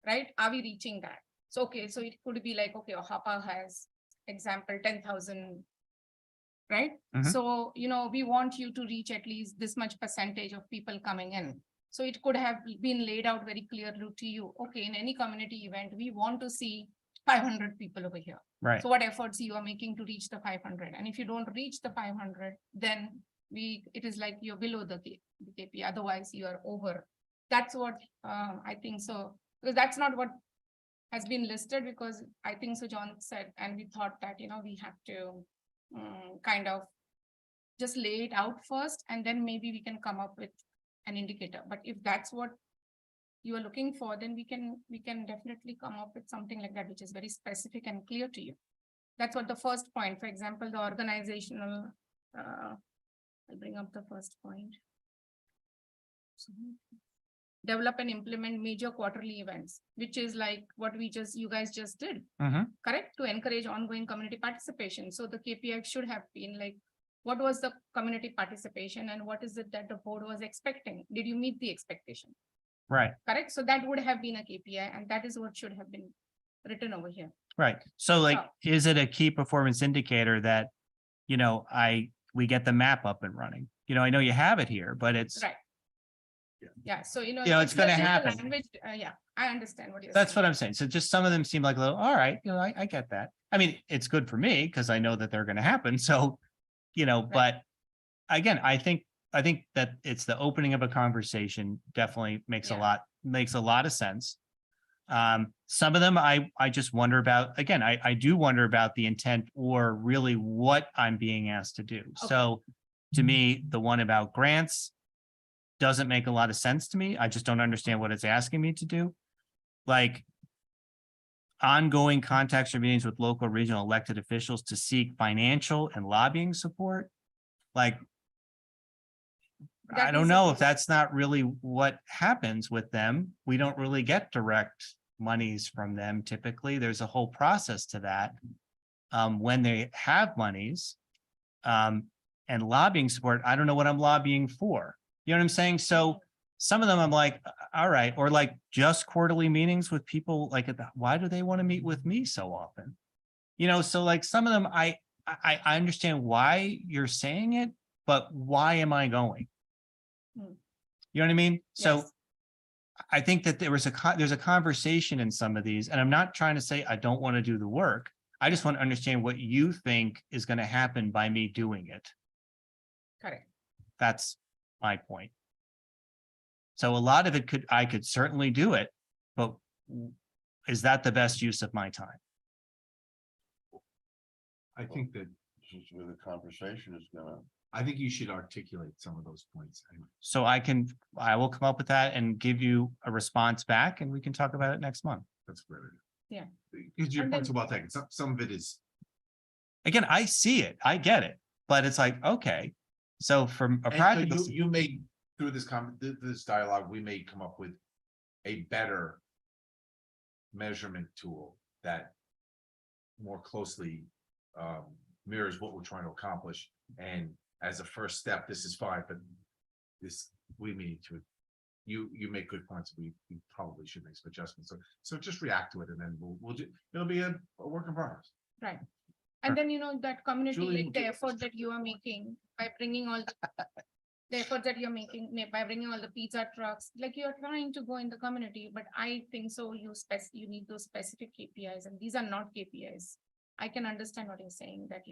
right? Are we reaching that? So, okay, so it could be like, okay, Hapa has example 10,000, right? Mhm. So, we want you to reach at least this much percentage of people coming in. So it could have been laid out very clearly to you. Okay, in any community event, we want to see 500 people over here. Right. So what efforts you are making to reach the 500? And if you don't reach the 500, then it is like you're below the KPI. Otherwise, you are over. That's what I think so, because that's not what has been listed because I think so John said, and we thought that, we have to kind of just lay it out first and then maybe we can come up with an indicator. But if that's what you are looking for, then we can definitely come up with something like that, which is very specific and clear to you. That's what the first point, for example, the organizational, I'll bring up the first point. Develop and implement major quarterly events, which is like what you guys just did, correct? To encourage ongoing community participation. So the KPI should have been like, what was the community participation and what is it that the board was expecting? Did you meet the expectation? Right, Correct? So that would have been a KPI and that is what should have been written over here. right. So like, So- is it a key performance indicator that, we get the map up and running? I know you have it here, but it's, Right. Yeah, so it's gonna just the happen. language, yeah, I understand what you're saying. that's what I'm saying. So just some of them seem like a little, all right, I get that. I mean, it's good for me because I know that they're gonna happen. So, but again, I think that it's the opening of a conversation definitely makes Yeah. a lot of sense. Some of them I just wonder about, again, I do wonder about the intent or really what I'm being asked to do. Okay. So to me, the one about grants doesn't make a lot of sense to me. I just don't understand what it's asking me to do. Like ongoing contacts or meetings with local, regional elected officials to seek financial and lobbying support. Like, I That don't is know a- if that's not really what happens with them. We don't really get direct monies from them typically. There's a whole process to that. When they have monies, and lobbying support, I don't know what I'm lobbying for. You know what I'm saying? So some of them I'm like, all right, or like just quarterly meetings with people like, why do they want to meet with me so often? So like some of them, I understand why you're saying it, but why am I going? Hmm. You know what I mean? So Yes. I think that there's a conversation in some of these, and I'm not trying to say I don't want to do the work. I just want to understand what you think is going to happen by me doing it. Correct. That's my point. So a lot of it I could certainly do it, but is that the best use of my time? I think that, This is where the conversation is gonna, I think you should articulate some of those points. So I will come up with that and give you a response back and we can talk about it next month. That's great. Yeah. Because your And point's then- well taken. Some of it is, Again, I see it, I get it, but it's like, okay. So from a and so practical, you may, through this dialogue, we may come up with a better measurement tool that more closely mirrors what we're trying to accomplish. And as a first step, this is fine, but we need to, you make good points. We probably should make some adjustments. So just react to it and then it'll be a work in progress. Right. And then, that community, Julie, like the effort that you are making by bringing all the effort that you're making by bringing all the pizza trucks, like you're trying to go in the community, but I think so you need those specific KPIs and these are not KPIs. I can understand what you're saying that,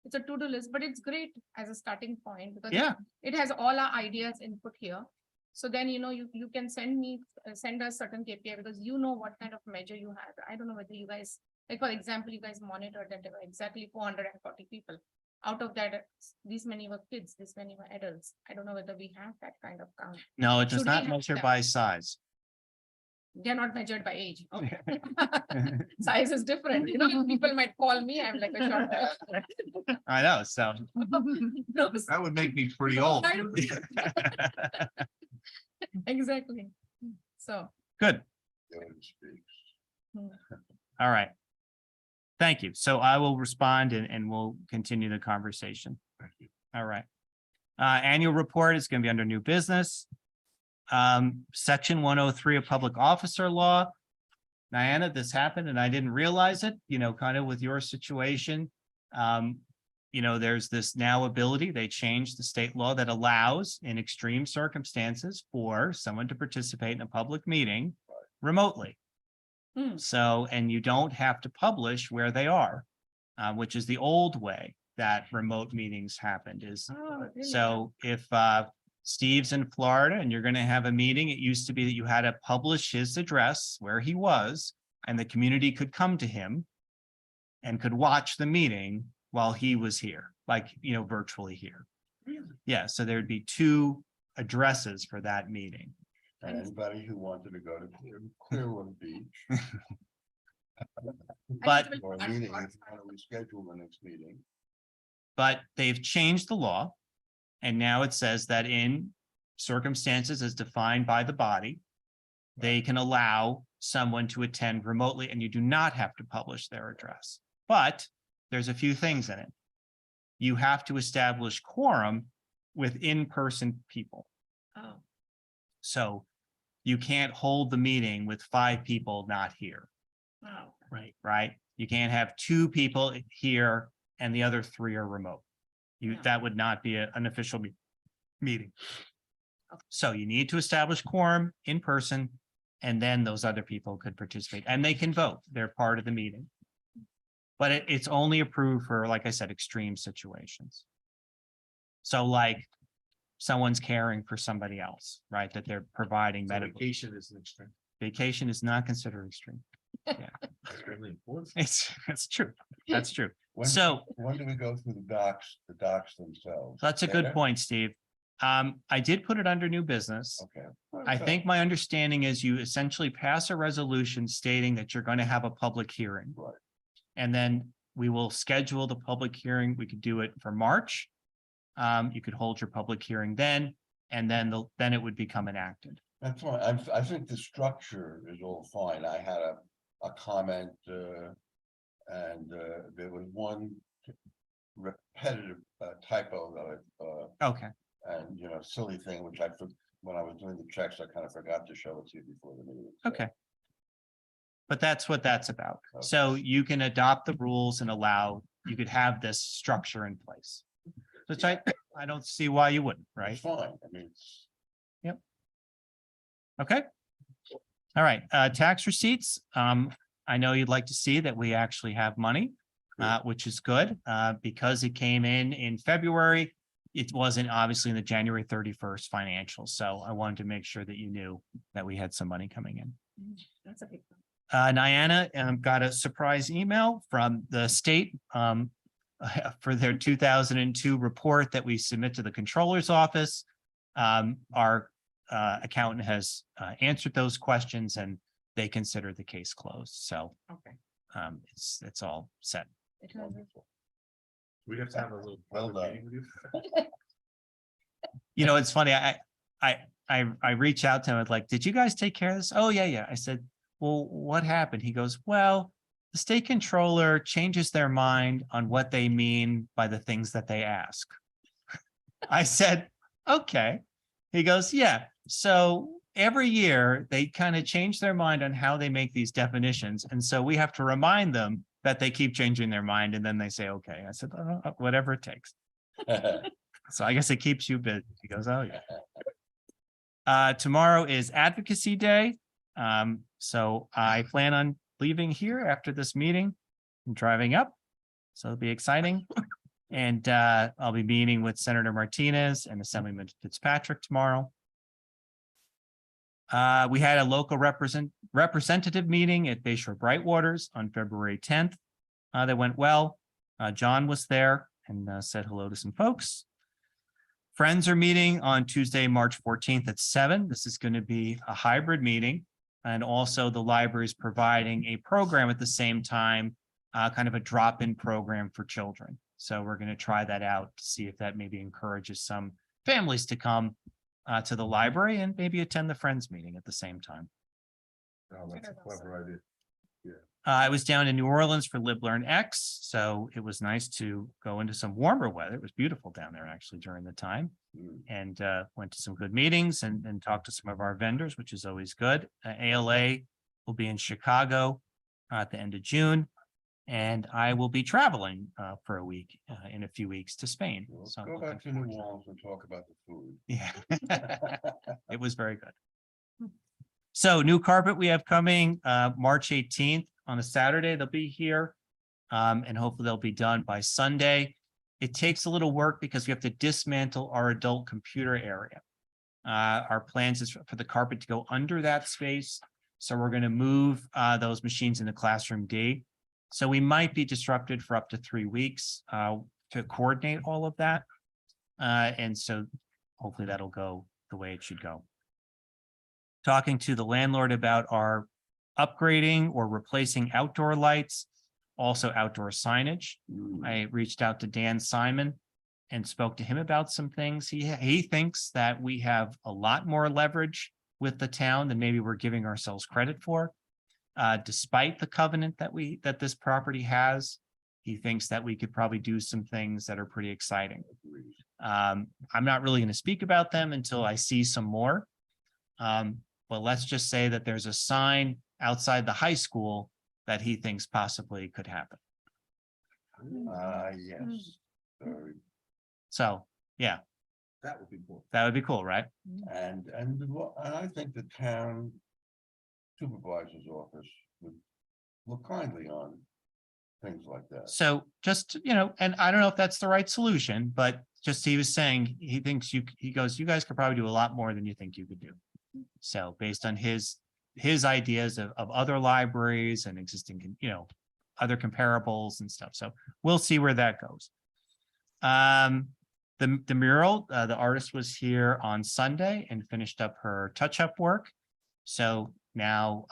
it's a to-do list, but it's great as a starting point because yeah, it has all our ideas input here. So then, you can send us certain KPI because what kind of measure you have. I don't know whether you guys, like, for example, you guys monitored that there were exactly 440 people. Out of that, these many were kids, this many were adults. I don't know whether we have that kind of count. no, it does Should we not have measure that? by size. They're not measured by age. Okay. Size is different, people might call me, I'm like a short guy. I know, so. No, That would make me pretty old. I don't- Exactly. So, Good, Dylan speaks. all right. Thank you. So I will respond and we'll continue the conversation. All right. Annual report is going to be under new business. Section 103 of Public Officer Law. Diana, this happened and I didn't realize it, kind of with your situation. There's this now ability, they changed the state law that allows in extreme circumstances for someone to participate in a public meeting remotely. Hmm. So, and you don't have to publish where they are, which is the old way that remote meetings happened is. oh, really? So if Steve's in Florida and you're going to have a meeting, it used to be that you had to publish his address where he was, and the community could come to him and could watch the meeting while he was here, like, virtually here. Yeah, so there'd be 2 addresses for that meeting. And anybody who wanted to go to Clearwood Beach. But Or a meeting, if you want to reschedule the next meeting. But they've changed the law. And now it says that in circumstances as defined by the body, they can allow someone to attend remotely and you do not have to publish their address. But there's a few things in it. You have to establish quorum with in-person people. Oh, So you can't hold the meeting with 5 people not here, wow. right? You can't have 2 people here and the other 3 are remote. Yeah. That would not be an official meeting. So you need to establish quorum in person, and then those other people could participate and they can vote. They're part of the meeting. But it's only approved for, like I said, extreme situations. So like someone's caring for somebody else, right? That they're providing So medical. vacation is an extreme, Vacation is not considered extreme. extremely important. It's true. That's true. When- So When do we go through the docs themselves? that's a good Later? point, Steve. I did put it under new business. Okay. I think my understanding is you essentially pass a resolution stating that you're going to have a public hearing. Right. And then we will schedule the public hearing. We could do it for March. You could hold your public hearing then, and then it would become enacted. That's fine. I think the structure is all fine. I had a comment, and there was one repetitive typo that Okay, and silly thing, which when I was doing the checks, I kind of forgot to show it to you before the meeting. So, okay. But that's what that's about. Okay. So you can adopt the rules and you could have this structure in place. Which I don't see why you wouldn't, It's right? fine. I mean, it's. Okay. All right, tax receipts. I know you'd like to see that we actually have money, which is good, because it came in February. It wasn't obviously in the January 31st financials, so I wanted to make sure that you knew that we had some money coming in. That's a big one. Niana got a surprise email from the state for their 2002 report that we submit to the controller's office. Our accountant has answered those questions and they consider the case closed. So Okay. it's all set. It was- We have to have a little. Well public done. meeting with you. It's funny. I reach out to him. Like, did you guys take care of this? Oh, yeah. I said, well, what happened? He goes, well, the state controller changes their mind on what they mean by the things that they ask. I said, okay. He goes, yeah. So every year they kind of change their mind on how they make these definitions. And so we have to remind them that they keep changing their mind. And then they say, okay. I said, whatever it takes. So I guess it keeps you busy. He goes, oh, yeah. Tomorrow is Advocacy Day. So I plan on leaving here after this meeting and driving up. So it'll be exciting. And I'll be meeting with Senator Martinez and Assemblyman Fitzpatrick tomorrow. We had a local representative meeting at Bayshore Brightwaters on February 10th. That went well. John was there and said hello to some folks. Friends are meeting on Tuesday, March 14th at 7. This is going to be a hybrid meeting. And also the library is providing a program at the same time, kind of a drop-in program for children. So we're going to try that out to see if that maybe encourages some families to come to the library and maybe attend the Friends meeting at the same time. Oh, that's a clever idea. I was down in New Orleans for Live Learn X, so it was nice to go into some warmer weather. It was beautiful down there actually during the time, and went to some good meetings and talked to some of our vendors, which is always good. ALA will be in Chicago at the end of June, and I will be traveling for a week in a few weeks to Spain. We'll So I'm go looking back to New forward to that. Orleans and talk about the food. Yeah, it was very good. So new carpet we have coming March 18th on a Saturday. They'll be here. And hopefully they'll be done by Sunday. It takes a little work because we have to dismantle our adult computer area. Our plans is for the carpet to go under that space. So we're gonna move those machines into classroom D. So we might be disrupted for up to 3 weeks to coordinate all of that. And so hopefully that'll go the way it should go. Talking to the landlord about our upgrading or replacing outdoor lights, also outdoor signage. I reached out to Dan Simon and spoke to him about some things. He thinks that we have a lot more leverage with the town than maybe we're giving ourselves credit for. Despite the covenant that this property has, he thinks that we could probably do some things that are pretty exciting. I'm not really going to speak about them until I see some more. But let's just say that there's a sign outside the high school that he thinks possibly could happen. Yes. Very. So, yeah, That would be cool. that would be cool, right? And I think the town supervisor's office would look kindly on things like that. So just, and I don't know if that's the right solution, but just he was saying, he thinks he goes, you guys could probably do a lot more than you think you could do. So based on his ideas of other libraries and existing, other comparables and stuff. So we'll see where that goes. The mural, the artist was here on Sunday and finished up her touch-up work. So now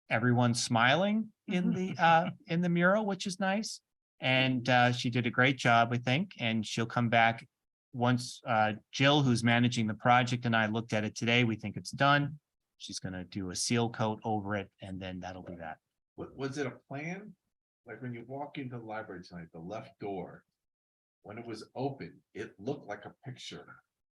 everyone's smiling in the mural, which is nice. And she did a great job, I think, and she'll come back once Jill, who's managing the project, and I looked at it today. We think it's done. She's going to do a seal coat over it, and then that'll be that. Was it a plan? Like when you walk into the library tonight, the left door, when it was open, it looked like a picture.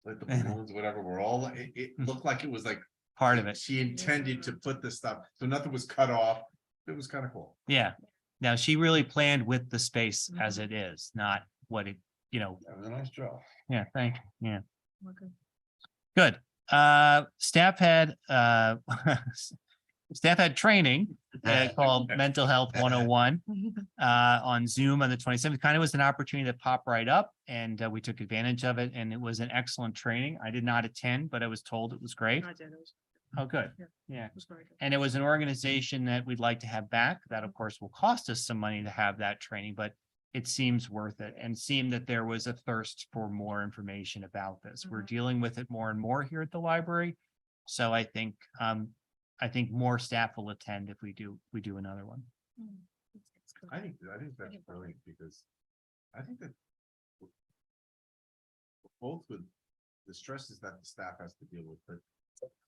Like the balloons, whatever, were all, it looked like it was like Part of it. she intended to put this stuff, so nothing was cut off. It was kind of cool. Yeah. Now she really planned with the space as it is, not what it, That was a nice job. yeah, thank you. Yeah. Okay. Good. Staff had training called Mental Health 101 on Zoom on the 27th. Kind of was an opportunity to pop right up, and we took advantage of it, and it was an excellent training. I did not attend, but I was told it was great. I did, it was, Oh, good. Yeah. Yeah. it was very good. And it was an organization that we'd like to have back. That, of course, will cost us some money to have that training, but it seems worth it, and seemed that there was a thirst for more information about this. We're Mhm. dealing with it more and more here at the library. So I think more staff will attend if we do another one. It's good. I think that's brilliant, because I think that both with the stresses that the staff has to deal with, but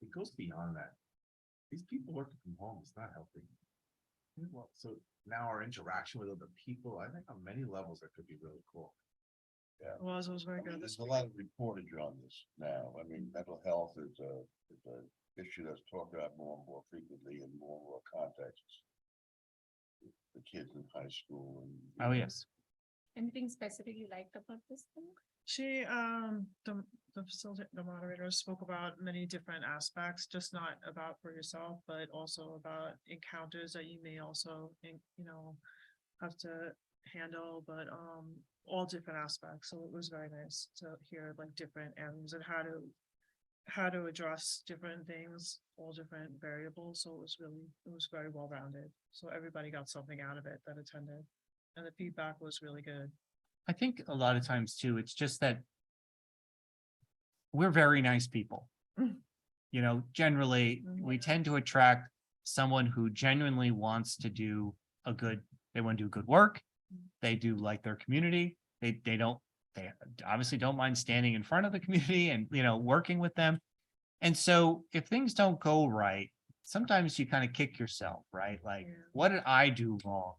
it goes beyond that. These people working from home is not helping. Well, so now our interaction with other people, I think on many levels, that could be really cool. Yeah. It was very I mean, good. there's a lot of reportage on this now. I mean, mental health is a issue that's talked about more and more frequently in more and more contexts. The kids in high school and. Oh, yes. Anything specific you liked about this thing? She, the moderator spoke about many different aspects, just not about for yourself, but also about encounters that you may also, have to handle, but, all different aspects. So it was very nice to hear like different ends and how to address different things, all different variables. So it was very well rounded. So everybody got something out of it that attended, and the feedback was really good. I think a lot of times too, it's just that we're very nice people. Generally, we tend to attract someone who genuinely wants to do they want to do good work. They do like their community. They obviously don't mind standing in front of the community and, working with them. And so if things don't go right, sometimes you kind of kick yourself, right? Like, Yeah. what did I do wrong?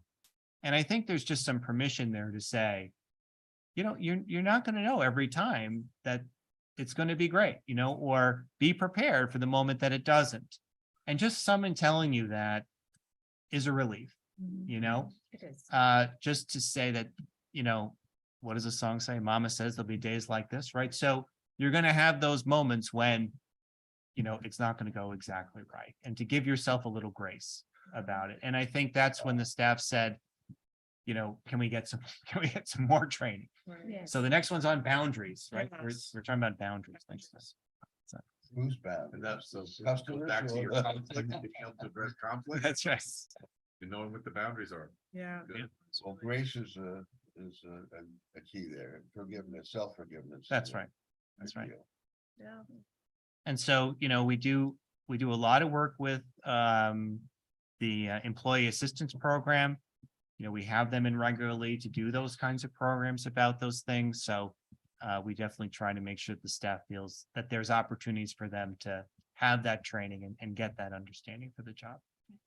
And I think there's just some permission there to say, you're not going to know every time that it's going to be great, or be prepared for the moment that it doesn't. And just someone telling you that is a relief, It is. just to say that, what does the song say? Mama says there'll be days like this, right? So you're going to have those moments when, it's not going to go exactly right, and to give yourself a little grace about it. And I think that's when the staff said, can we get some more training? Right. Yes. So the next one's on boundaries, right? Yes. We're talking about boundaries. Thanks. Who's bound? And that's so, goes Customers back to or your the- conflict, if you help to address conflict, That's right. and knowing what the boundaries are. Yeah. Good. Well, grace is a key there. Forgiveness, self-forgiveness. That's right. That's right. Yeah. And so, we do a lot of work with the employee assistance program. We have them in regularly to do those kinds of programs about those things. So we definitely try to make sure the staff feels that there's opportunities for them to have that training and get that understanding for the job.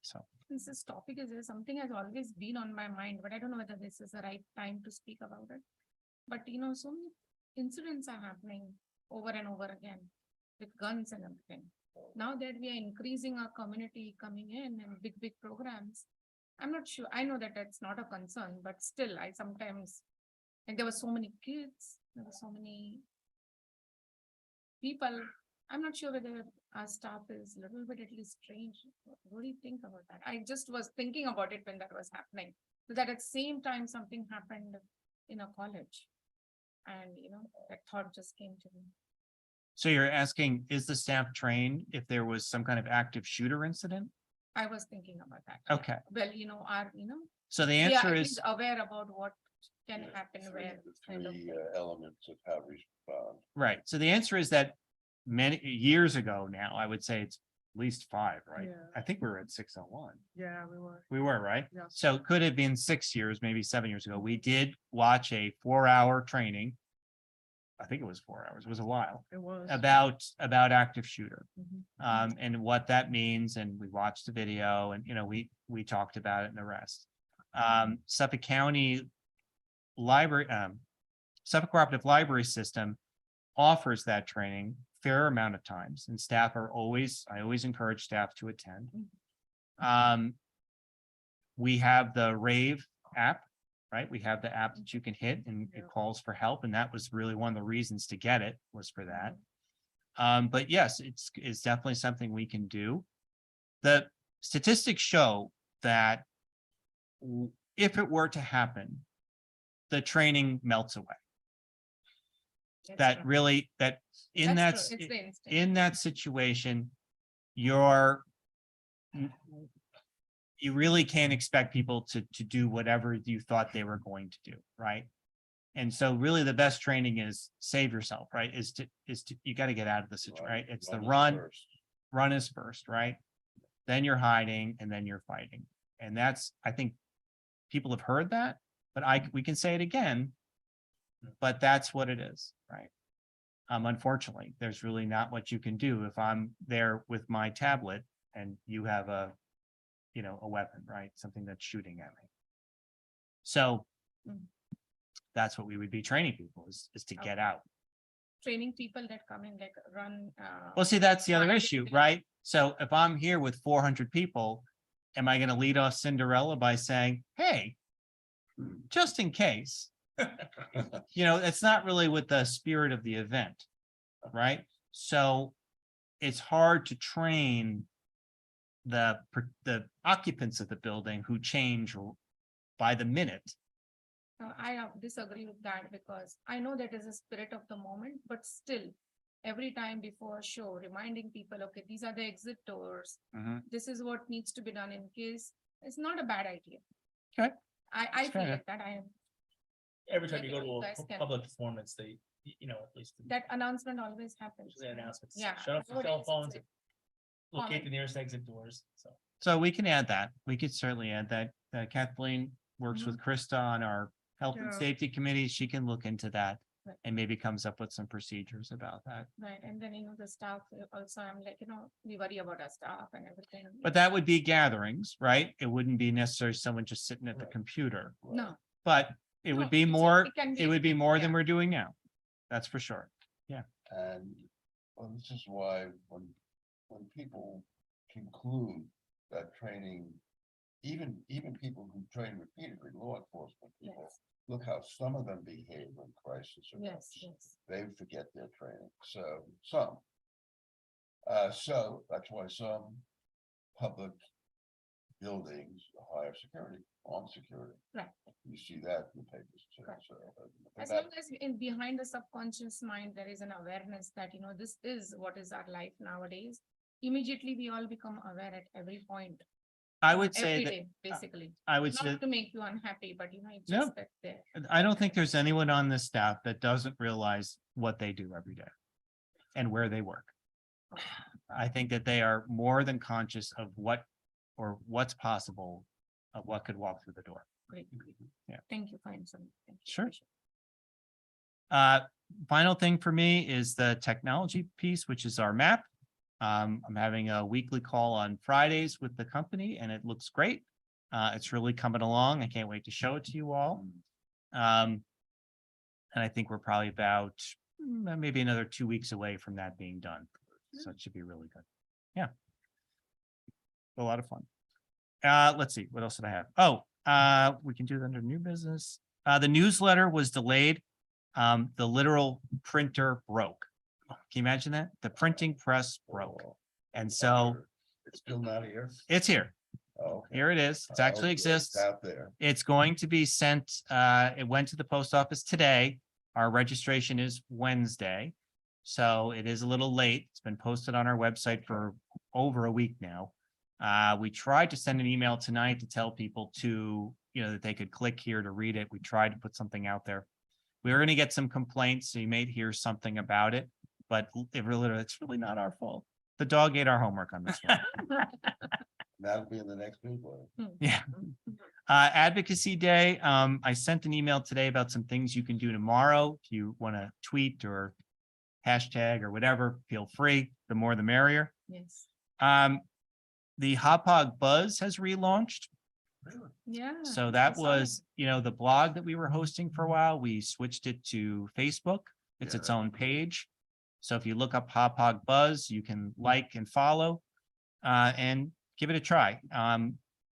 So, Since this topic is there, something has always been on my mind, but I don't know whether this is the right time to speak about it. But so many incidents are happening over and over again with guns and everything. Now that we are increasing our community coming in and big programs, I'm not sure, I know that that's not a concern, but still I sometimes, like there were so many kids, there were so many people. I'm not sure whether our staff is a little bit at least strange. What do you think about that? I just was thinking about it when that was happening. So that at the same time, something happened in a college. And that thought just came to me. so you're asking, is the staff trained if there was some kind of active shooter incident? I was thinking about that. Yeah. Okay, Well, so the we are answer at is, least aware about what can happen where. The kind of three thing. elements of how we respond. right. So the answer is that many years ago now, I would say it's at least 5, right? Yeah. I think we were at 601. Yeah, we were. We were, right? Yeah. So it could have been 6 years, maybe 7 years ago. We did watch a 4-hour training. I think it was 4 hours. It was a while It was. about active shooter. Mhm. And what that means. And we watched the video and, we talked about it and the rest. Suffolk County Library, Suffolk Cooperative Library System offers that training fair amount of times and staff are I always encourage staff to attend. We have the Rave app, right? We have the app that you can hit and it calls for help. And that was really one of the reasons to get it was for that. But yes, it's definitely something we can do. The statistics show that if it were to happen, the training melts away. That's That true. really, that in that, That's true. It's the instinct. in that situation, you really can't expect people to do whatever you thought they were going to do, right? And so really the best training is save yourself, right? Is to, you got to get out of the situation, right? It's the is run first. is first, right? Then you're hiding and then you're fighting. And that's, I think people have heard that, but we can say it again, but that's what it is, right? Unfortunately, there's really not much you can do if I'm there with my tablet and you have a weapon, right? Something that's shooting at me. So that's what we would be training people is to get out. Training people that come in, like run. Well, see, that's the other Fine. issue, right? So if I'm here with 400 people, am I going to lead off Cinderella by saying, hey, just in case, it's not really with the spirit of the event, right? So it's hard to train the occupants of the building who change by the minute. I disagree with that because I know that is a spirit of the moment, but still, every time before a show, reminding people, okay, these are the exit doors. Mhm. This is what needs to be done in case, it's not a bad idea. Okay. I Fair feel enough. like that I am, Every time you go Maybe you to guys a can- public performance, they, at least. that announcement always happens. The announcements. Yeah. Shut off the Nowadays cell it's phones. like Locate common. the nearest exit doors, so. So we can add that. We could certainly add that. Kathleen works with Krista on our health and Yeah. safety committee. She can look into that Right. and maybe comes up with some procedures about that. Right, and then, the staff also, I'm like, we worry about our staff and everything. But that would be gatherings, right? It wouldn't be necessarily someone just sitting at the Right. computer, No. but it No, would be it's a- more, it can be it would be anything, more than yeah. we're doing now. That's for sure. And, well, this is why when people conclude that training, even people who train repeatedly, law enforcement people, Yes, look how some of them behave when crisis yes, erupts. yes. They forget their training, so some. So that's why some public buildings, higher security, armed security. Right. You see that in the papers too, Correct. so. As long as in behind the subconscious mind, there is an awareness that, this is what is our life nowadays. Immediately, we all become aware at every point. I would say every that, day, basically, I would say, not to make you unhappy, but it's No. just that there. I don't think there's anyone on this staff that doesn't realize what they do every day and where they work. I think that they are more than conscious of what's possible, of what could walk through the door. Great. Yeah. Thank you, fine, so. thank you. Sure. Final thing for me is the technology piece, which is our map. I'm having a weekly call on Fridays with the company and it looks great. It's really coming along. I can't wait to show it to you all. And I think we're probably about maybe another 2 weeks away from that being done. So it should be really good. Yeah. A lot of fun. Let's see, what else did I have? Oh, we can do that under new business. The newsletter was delayed. The literal printer broke. Can you imagine that? The printing press broke. And so It's still not here? it's here. Oh, okay. Here it is. It Oh, actually good. exists. It's out there. It's going to be sent, it went to the post office today. Our registration is Wednesday. So it is a little late. It's been posted on our website for over a week now. We tried to send an email tonight to tell people to, that they could click here to read it. We tried to put something out there. We were going to get some complaints, so you may hear something about it, but it's really not our fault. The dog ate our homework on this one. That'll be in the next newsletter. Yeah. Advocacy Day. I sent an email today about some things you can do tomorrow. If you want to tweet or hashtag or whatever, feel free. The more the merrier. Yes, The Hopog Buzz has relaunched. yeah. So I that saw was, the blog that we were hosting for a while. We switched it to Facebook. It's its Yeah. own page. So if you look up Hopog Buzz, you can like and follow and give it a try.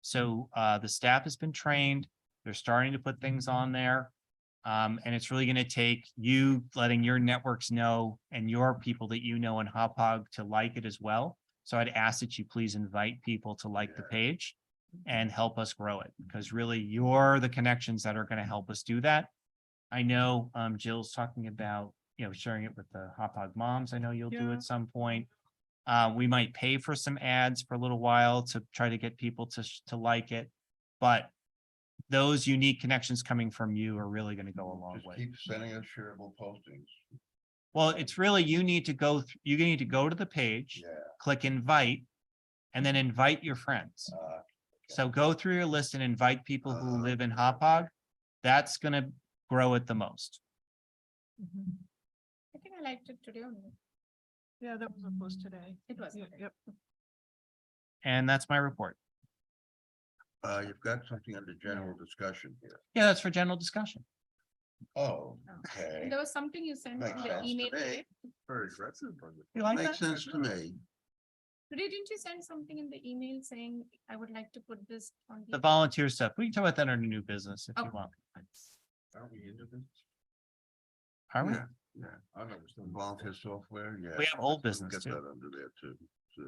So the staff has been trained. They're starting to put things on there. And it's really going to take you letting your networks know and your people that in Hopog to like it as well. So I'd ask that you please invite people to like the page and help us grow it, because really you're the connections that are going to help us do that. I know Jill's talking about, sharing it with the Hopog moms. I know you'll do Yeah. at some point. We might pay for some ads for a little while to try to get people to like it, but those unique connections coming from you are really going to go a long Just way. keep sending us shareable postings. Well, it's really, you need to go to the page, Yeah. click invite, and then invite your friends. So go through your list and invite people who live in Hopog. That's going to grow it the most. Mhm. I think I liked it today only. Yeah, that was a post today. It was. Yeah, today. Yep. And that's my report. You've got something under general discussion here. Yeah, that's for general discussion. Oh, And okay. there was something you sent Makes in the sense to email. me. Very aggressive. You like Makes that? sense to me. Today, didn't you send something in the email saying, I would like to put this on The volunteer stuff. We can talk about that under new business if you Okay. want. Aren't we into this? Are we? Yeah, yeah. I know, we're still volunteer software, yeah. We have old We'll business Get too. that under there too. So,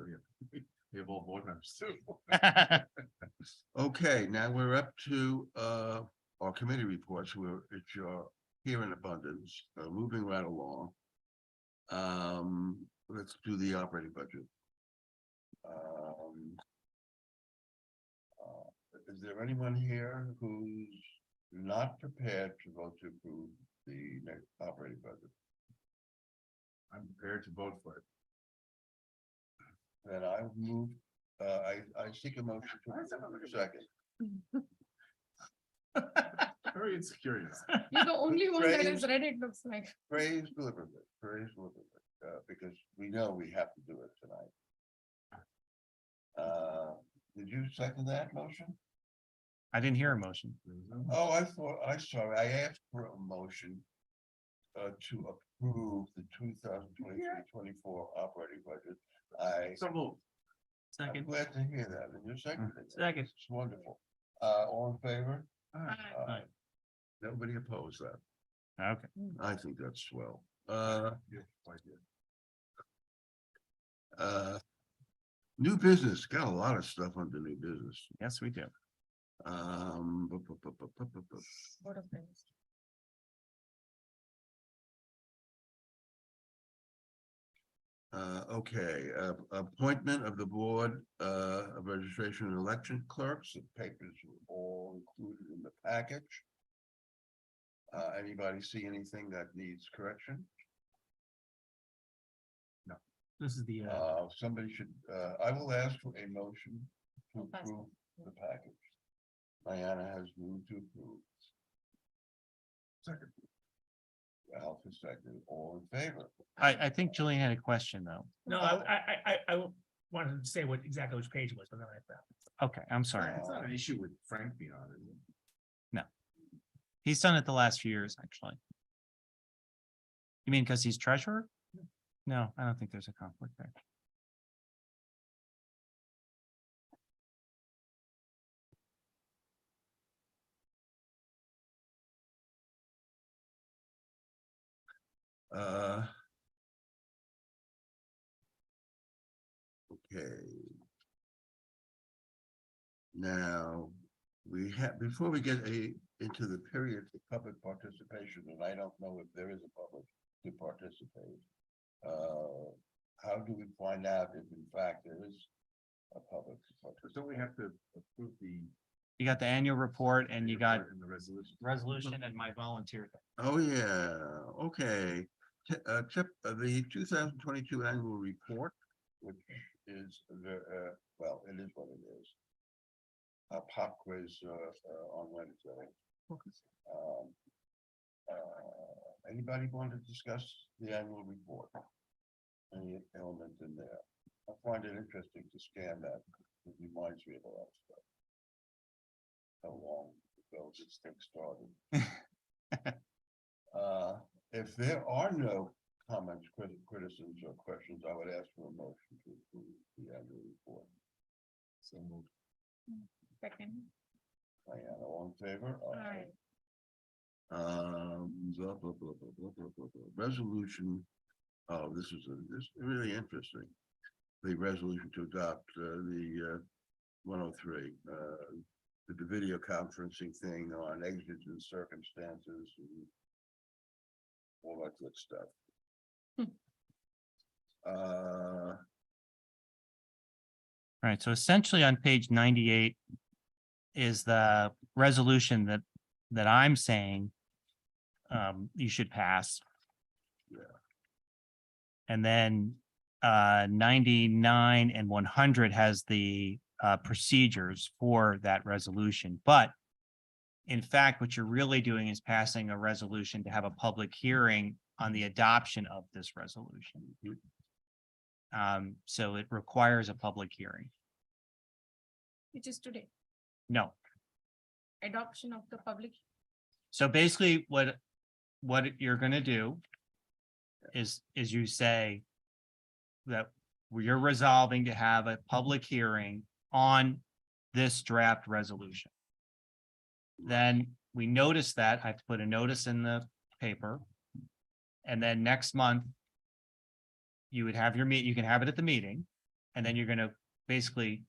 We have all board members too. okay, now we're up to our committee reports, which are here in abundance, moving right along. Let's do the operating budget. Is there anyone here who's not prepared to vote to approve the next operating budget? I'm prepared to vote for it. Then I move, I seek a motion to approve. Second. Very insecure. You're the only one that has Praise- read it, looks like. Praise deliberately, because we know we have to do it tonight. Did you second that motion? I didn't hear a motion. Oh, I'm sorry, I asked for a motion to approve the 2023-24 operating budget. So moved. I'm Second. glad to hear that, and you're seconding it. Second. It's wonderful. All in favor? Aye. Nobody opposed that. Okay. I think that's swell. New business, got a lot of stuff under new business. Yes, we do. Board of Finance. Okay, appointment of the board, of registration and election clerks, the papers were all included in the package. Anybody see anything that needs correction? This is the, Somebody should, I will ask for a motion to I'll pass approve the package. Diana has moved to approve. Second. Ralph is second, all in favor? I think Julian had a question, though. no, I wanted to say what exactly which page it was, but then I found. Okay, I'm sorry. It's not an issue with Frank being on it. He's done it the last few years, actually. You mean because he's treasurer? No, I don't think there's a conflict there. Uh. Okay. Now, we have, before we get into the period for public participation, and I don't know if there is a public to participate. How do we find out if in fact there is a public? Don't we have to approve the? You got the annual report and you got In the resolution. resolution and my volunteer thing. Oh, yeah, okay. The 2022 annual report, which is the, well, it is what it is. A pop quiz on Wednesday. Anybody want to discuss the annual report? Any element in there? I find it interesting to scan that. It reminds me of a lot of stuff. How long ago this thing started. If there are no comments, criticisms or questions, I would ask for a motion to approve the annual report. So moved. Second. Diana, all in favor? Aye. Resolution. Oh, this is really interesting. The resolution to adopt the 103, the video conferencing thing on exigent circumstances and all that good stuff. All right, so essentially on page 98 is the resolution that I'm saying you should pass. Yeah. And then 99 and 100 has the procedures for that resolution. But in fact, what you're really doing is passing a resolution to have a public hearing on the adoption of this resolution. So it requires a public hearing. Which is today, No. adoption of the public. So basically what you're gonna do is you say that you're resolving to have a public hearing on this draft resolution. Then we notice that I have to put a notice in the paper. And then next month, you would have your you can have it at the meeting, and then you're gonna basically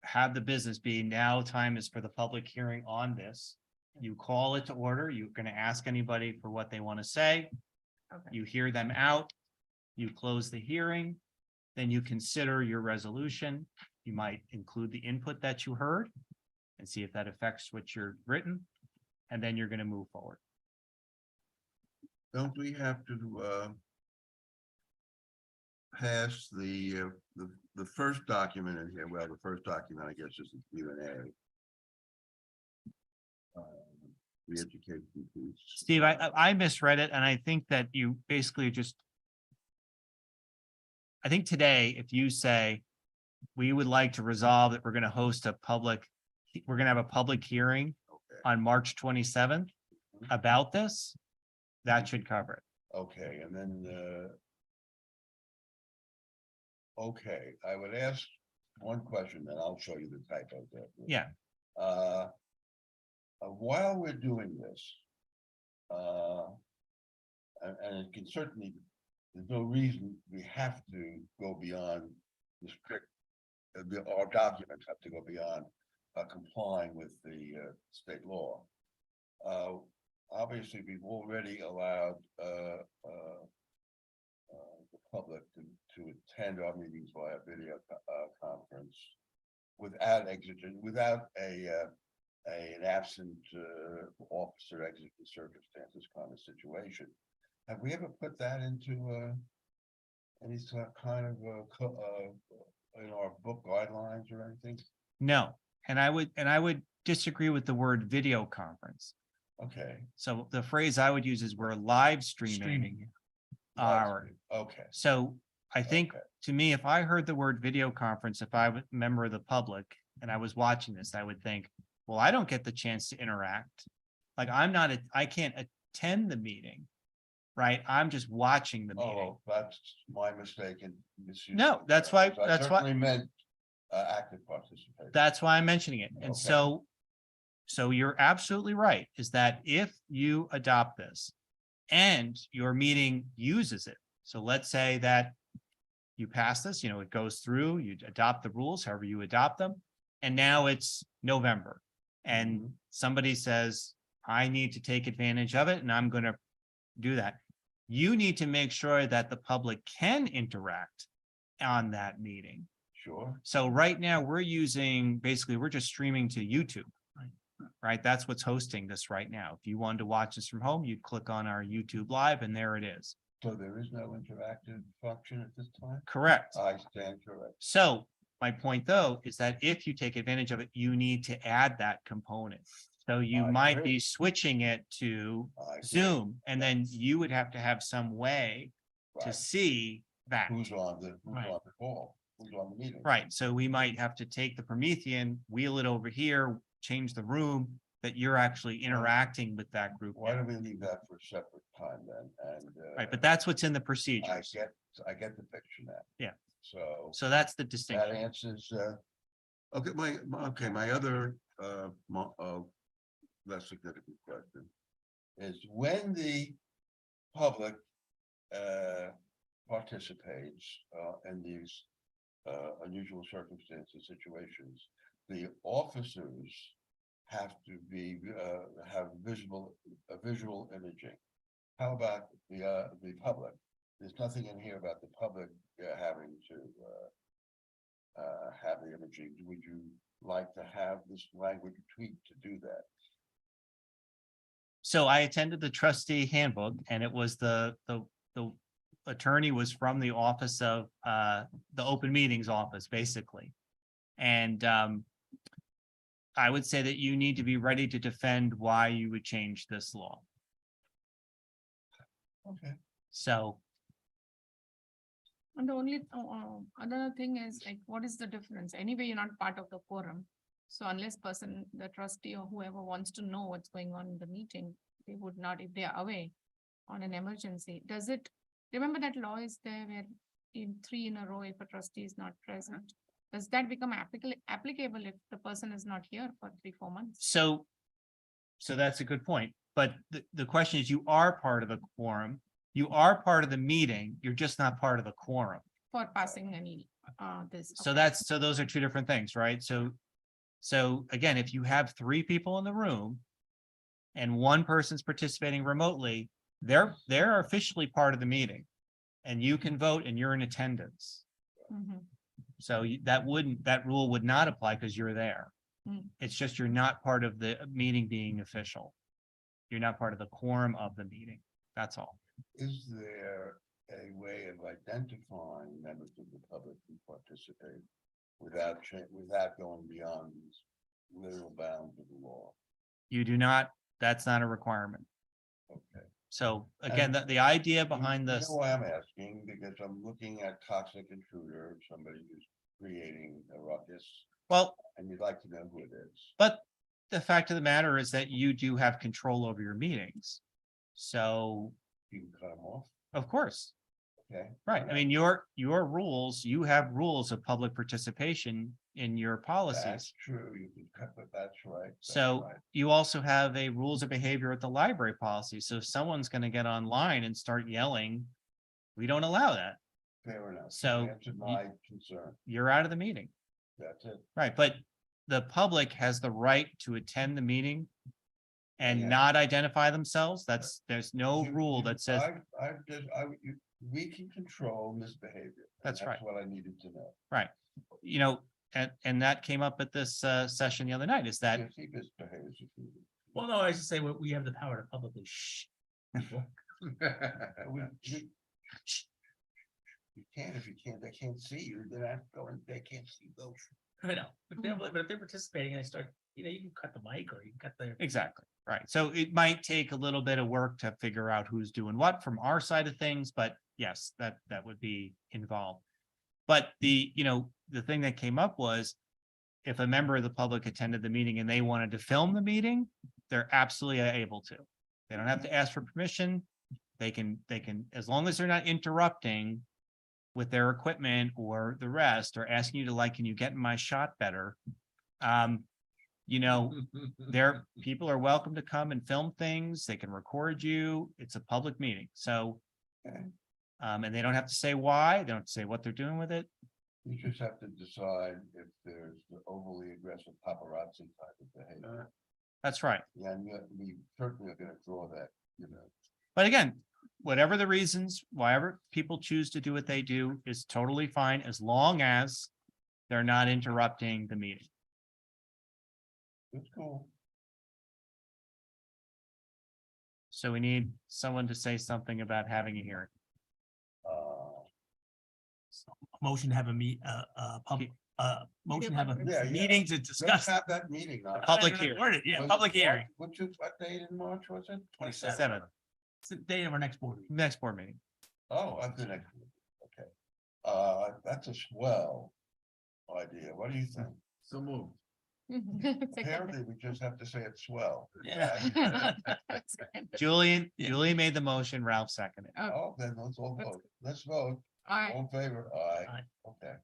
have the business be now time is for the public hearing on this. You call it to order, you're gonna ask anybody for what they want to say. Okay. You hear them out, you close the hearing, then you consider your resolution. You might include the input that you heard and see if that affects what you're written, and then you're gonna move forward. Don't we have to pass the first document in here? Well, the first document, I guess, is the Q&A. The education piece. Steve, I misread it, and I think that you basically just. I think today, if you say, we would like to resolve that we're gonna host a public, we're gonna have a public hearing Okay, on March 27th about this, that should cover it. okay, and then okay, I would ask one question, and I'll show you the typos there. Yeah. While we're doing this, and it can certainly, there's no reason we have to go beyond the strict our documents have to go beyond complying with the state law. Obviously, we've already allowed the public to attend our meetings via video conference without without an absent officer exigent circumstances kind of situation. Have we ever put that into any sort of kind of in our book guidelines or anything? No, and I would disagree with the word video conference. Okay. So the phrase I would use is we're live streaming Streaming. our, Okay. so I think, Okay. to me, if I heard the word video conference, if I was a member of the public and I was watching this, I would think, well, I don't get the chance to interact. Like I can't attend the meeting, right? I'm just watching the meeting. Oh, that's my mistake in misuse. No, of that's terms. why- I that's why- certainly meant active participation. That's why I'm mentioning it. And Okay. so you're absolutely right, is that if you adopt this and your meeting uses it, so let's say that you pass this, it goes through, you adopt the rules, however you adopt them, and now it's November. And Mhm. somebody says, I need to take advantage of it and I'm going to do that. You need to make sure that the public can interact on that meeting. Sure. So right now we're just streaming to YouTube. Right? That's what's hosting this right now. If you wanted to watch this from home, you'd click on our YouTube live and there it is. So there is no interactive function at this time? Correct. I stand correct. So my point though, is that if you take advantage of it, you need to add that component. So you I might agree. be switching it to I agree. Zoom, and then you would have to have some way to Right. see that. Who's on the Right. call? Who's on the meeting? Right, so we might have to take the Promethean, wheel it over here, change the room, that you're actually interacting with that group. Why now. don't we leave that for a separate time then? And Right, but that's what's in the I procedures. get the picture now. Yeah. So So that's the that distinction. answers, okay, my other, less significant question is when the public, participates, in these, unusual circumstances, situations, the officers have to be, have visual imaging. How about the public? There's nothing in here about the public having to have the imaging. Would you like to have this language tweaked to do that? So I attended the trustee handbook and it was the attorney was from the office of the open meetings office, basically. And I would say that you need to be ready to defend why you would change this law. Okay. So And the only other thing is like, what is the difference? Anyway, you're not part of the quorum. So unless the trustee or whoever wants to know what's going on in the meeting, they would not, if they are away on an emergency. Does it, remember that law is there where in 3 in a row, if a trustee is not present, does that become applicable if the person is not here for 3-4 months? So that's a good point. But the question is, you are part of the quorum. You are part of the meeting. You're just not part of the quorum. For passing any, this. So okay. so those are two different things, right? So again, if you have 3 people in the room and one person's participating remotely, they're officially part of the meeting and you can vote and you're in attendance. Mhm. So that rule would not apply because you're there. Mm. It's just you're not part of the meeting being official. You're not part of the quorum of the meeting. That's all. Is there a way of identifying members of the public who participate without going beyond these literal bounds of the law? You do not, that's not a requirement. Okay. So again, the idea behind You this, know why I'm asking, because I'm looking at toxic intruder, somebody who's creating a ruckus, well, and you'd like to know who it is. but the fact of the matter is that you do have control over your meetings. So, You can cut them off, of course, okay? right. I mean, your rules, you have rules of public participation in your That's policies. true, you can cut, but that's right. that's So right. you also have a rules of behavior at the library policy. So if someone's going to get online and start yelling, we don't allow that. Fair enough. So You answered my concern. You're out of the meeting. That's it. Right, but the public has the right to attend the meeting and Yeah. not identify themselves. There's no rule that says, We can control misbehavior. and That's right. What I needed to know. right, you know, and that came up at this session the other night, is that, If he misbehaves. if he- Well, no, I should say we have the power to publicly shh. people. we- You can't, if you can't, they can't see you, they're not going, they can't see those. I know, but if they're participating and I start, you can cut the mic or you can cut the. exactly, right. So it might take a little bit of work to figure out who's doing what from our side of things, but yes, that would be involved. But the thing that came up was, if a member of the public attended the meeting and they wanted to film the meeting, they're absolutely able to. They don't have to ask for permission. They can, as long as they're not interrupting with their equipment or the rest, or asking you to, like, can you get in my shot better? People are welcome to come and film things. They can record you. It's a public meeting. So, Okay. and they don't have to say why. They don't have to say what they're doing with it. You just have to decide if there's the overly aggressive paparazzi type of behavior. That's right. Yeah, and we certainly are gonna draw that, But again, whatever the reasons, whatever people choose to do what they do is totally fine, as long as they're not interrupting the meeting. It's cool. So we need someone to say something about having a hearing. Motion to have motion to have a Yeah, yeah. meeting to Let's discuss. have that meeting. now. Public hearing. Yeah, Was it public March? hearing. What date in March was it? 27th, It's the date of our next board meeting. next board meeting. Oh, I think, okay. That's a swell idea. What do you think? So moved. Apparently, we just have to say it's swell. Yeah. Julian made the motion, Ralph seconded. Oh, then let's all vote. Let's vote. All right, All in favor? Aye. Aye. Okay.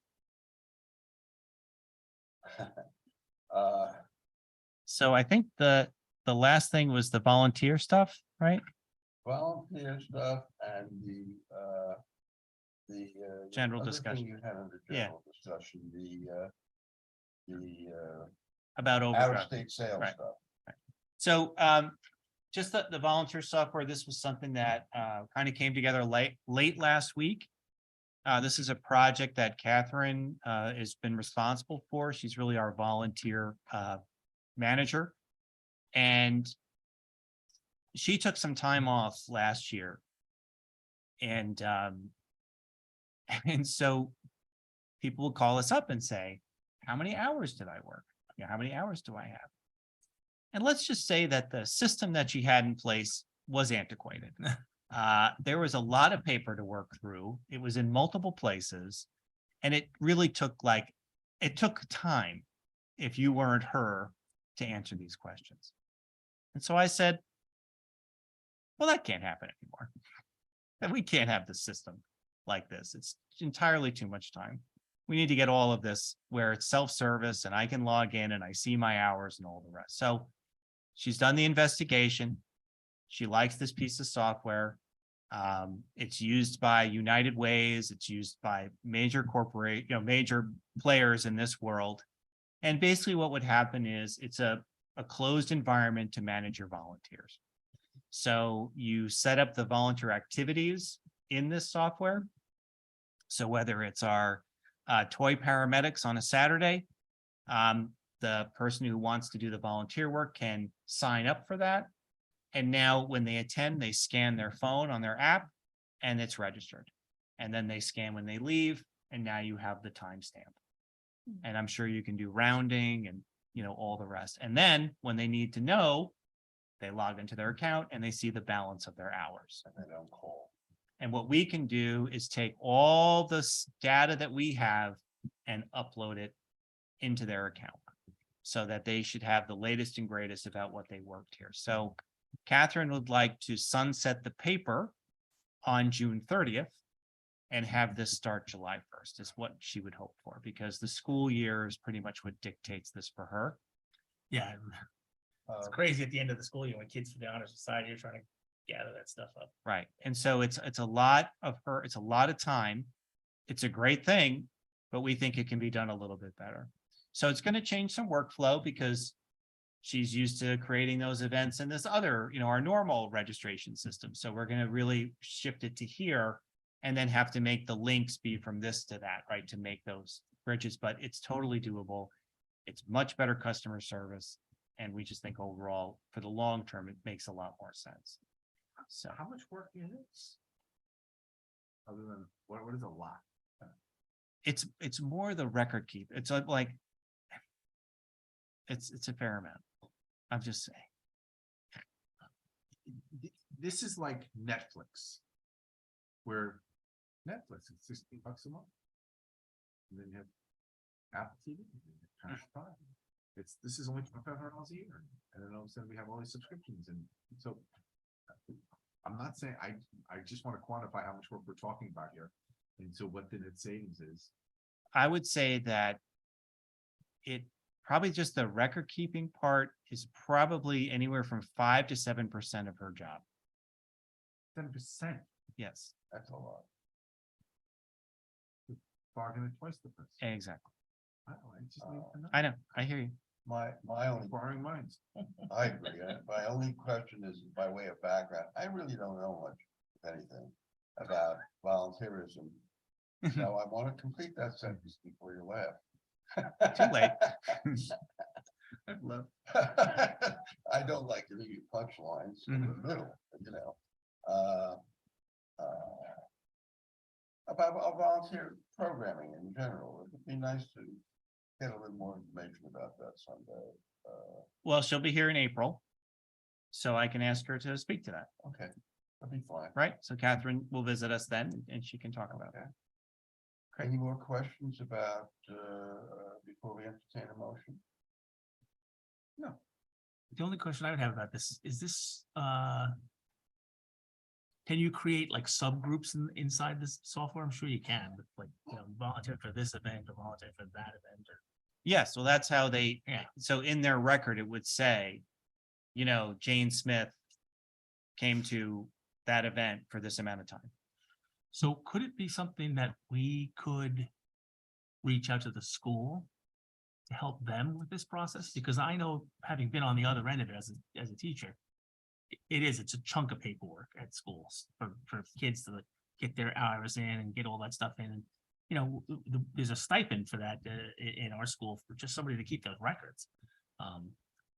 So I think the last thing was the volunteer stuff, right? Volunteer stuff and the. General other discussion. thing You had under Yeah. general discussion, the About out of overdraft. state sales Right. stuff. So just the volunteer software, this was something that kind of came together late last week. This is a project that Catherine has been responsible for. She's really our volunteer manager. And she took some time off last year. And so people will call us up and say, how many hours did I work? How many hours do I have? And let's just say that the system that she had in place was antiquated. There was a lot of paper to work through. It was in multiple places. And it really took time if you weren't her to answer these questions. And so I said, well, that can't happen anymore. And we can't have the system like this. It's entirely too much time. We need to get all of this where it's self-service and I can log in and I see my hours and all the rest. So she's done the investigation. She likes this piece of software. It's used by United Ways. It's used by major major players in this world. And basically what would happen is it's a closed environment to manage your volunteers. So you set up the volunteer activities in this software. So whether it's our toy paramedics on a Saturday, the person who wants to do the volunteer work can sign up for that. And now when they attend, they scan their phone on their app and it's registered. And then they scan when they leave and now you have the timestamp. And I'm sure you can do rounding and, all the rest. And then when they need to know, they log into their account and they see the balance of their hours. And they don't call. And what we can do is take all this data that we have and upload it into their account so that they should have the latest and greatest about what they worked here. So Catherine would like to sunset the paper on June 30th and have this start July 1st is what she would hope for, because the school year is pretty much what dictates this for her. Yeah, it's crazy at the end of the school year when kids for the honor society are trying to gather that stuff up. Right. And so it's a lot of it's a lot of time. It's a great thing, but we think it can be done a little bit better. So it's gonna change some workflow because she's used to creating those events in this other, our normal registration system. So we're gonna really shift it to here and then have to make the links be from this to that, right, to make those bridges, but it's totally doable. It's much better customer service. And we just think overall, for the long term, it makes a lot more sense. So How much work is this? Other than, what is a lot? it's more the record keep. It's like it's a fair amount. I'm just saying. This is like Netflix. Where Netflix is $16 a month. And then you have Apple TV. and then you have Prime. This is only $2,500 a year, and then all of a sudden we have all these subscriptions, and so. I'm not saying, I just want to quantify how much work we're talking about here, and so what the net savings is. I would say that it probably just the record keeping part is probably anywhere from 5 to 7% of her job. 10%, Yes, That's a lot. bargain at twice the price. exactly. I just need to know. I know. I hear you. My only, Inquiring minds. I agree. My only question is by way of background. I really don't know much, if anything, about volunteerism. So I want to complete that sentence before you laugh. Too late. I'd love. I don't like to leave punchlines in the middle, about volunteer programming in general. It'd be nice to get a little more information about that someday. Well, she'll be here in April. So I can ask her to speak to that, Okay, that'd be fine. right? So Catherine will visit us then and she can talk about it. Okay. Great. Any more questions about, before we entertain a motion? The only question I would have about this, is this, can you create like subgroups inside this software? I'm sure you can, but like, volunteer for this event or volunteer for that event or. Yes, well, that's how they, Yeah. so in their record, it would say, Jane Smith came to that event for this amount of time. So could it be something that we could reach out to the school to help them with this process? Because I know, having been on the other end of it as a teacher, it's a chunk of paperwork at schools for kids to get their hours in and get all that stuff in. And, there's a stipend for that in our school for just somebody to keep those records.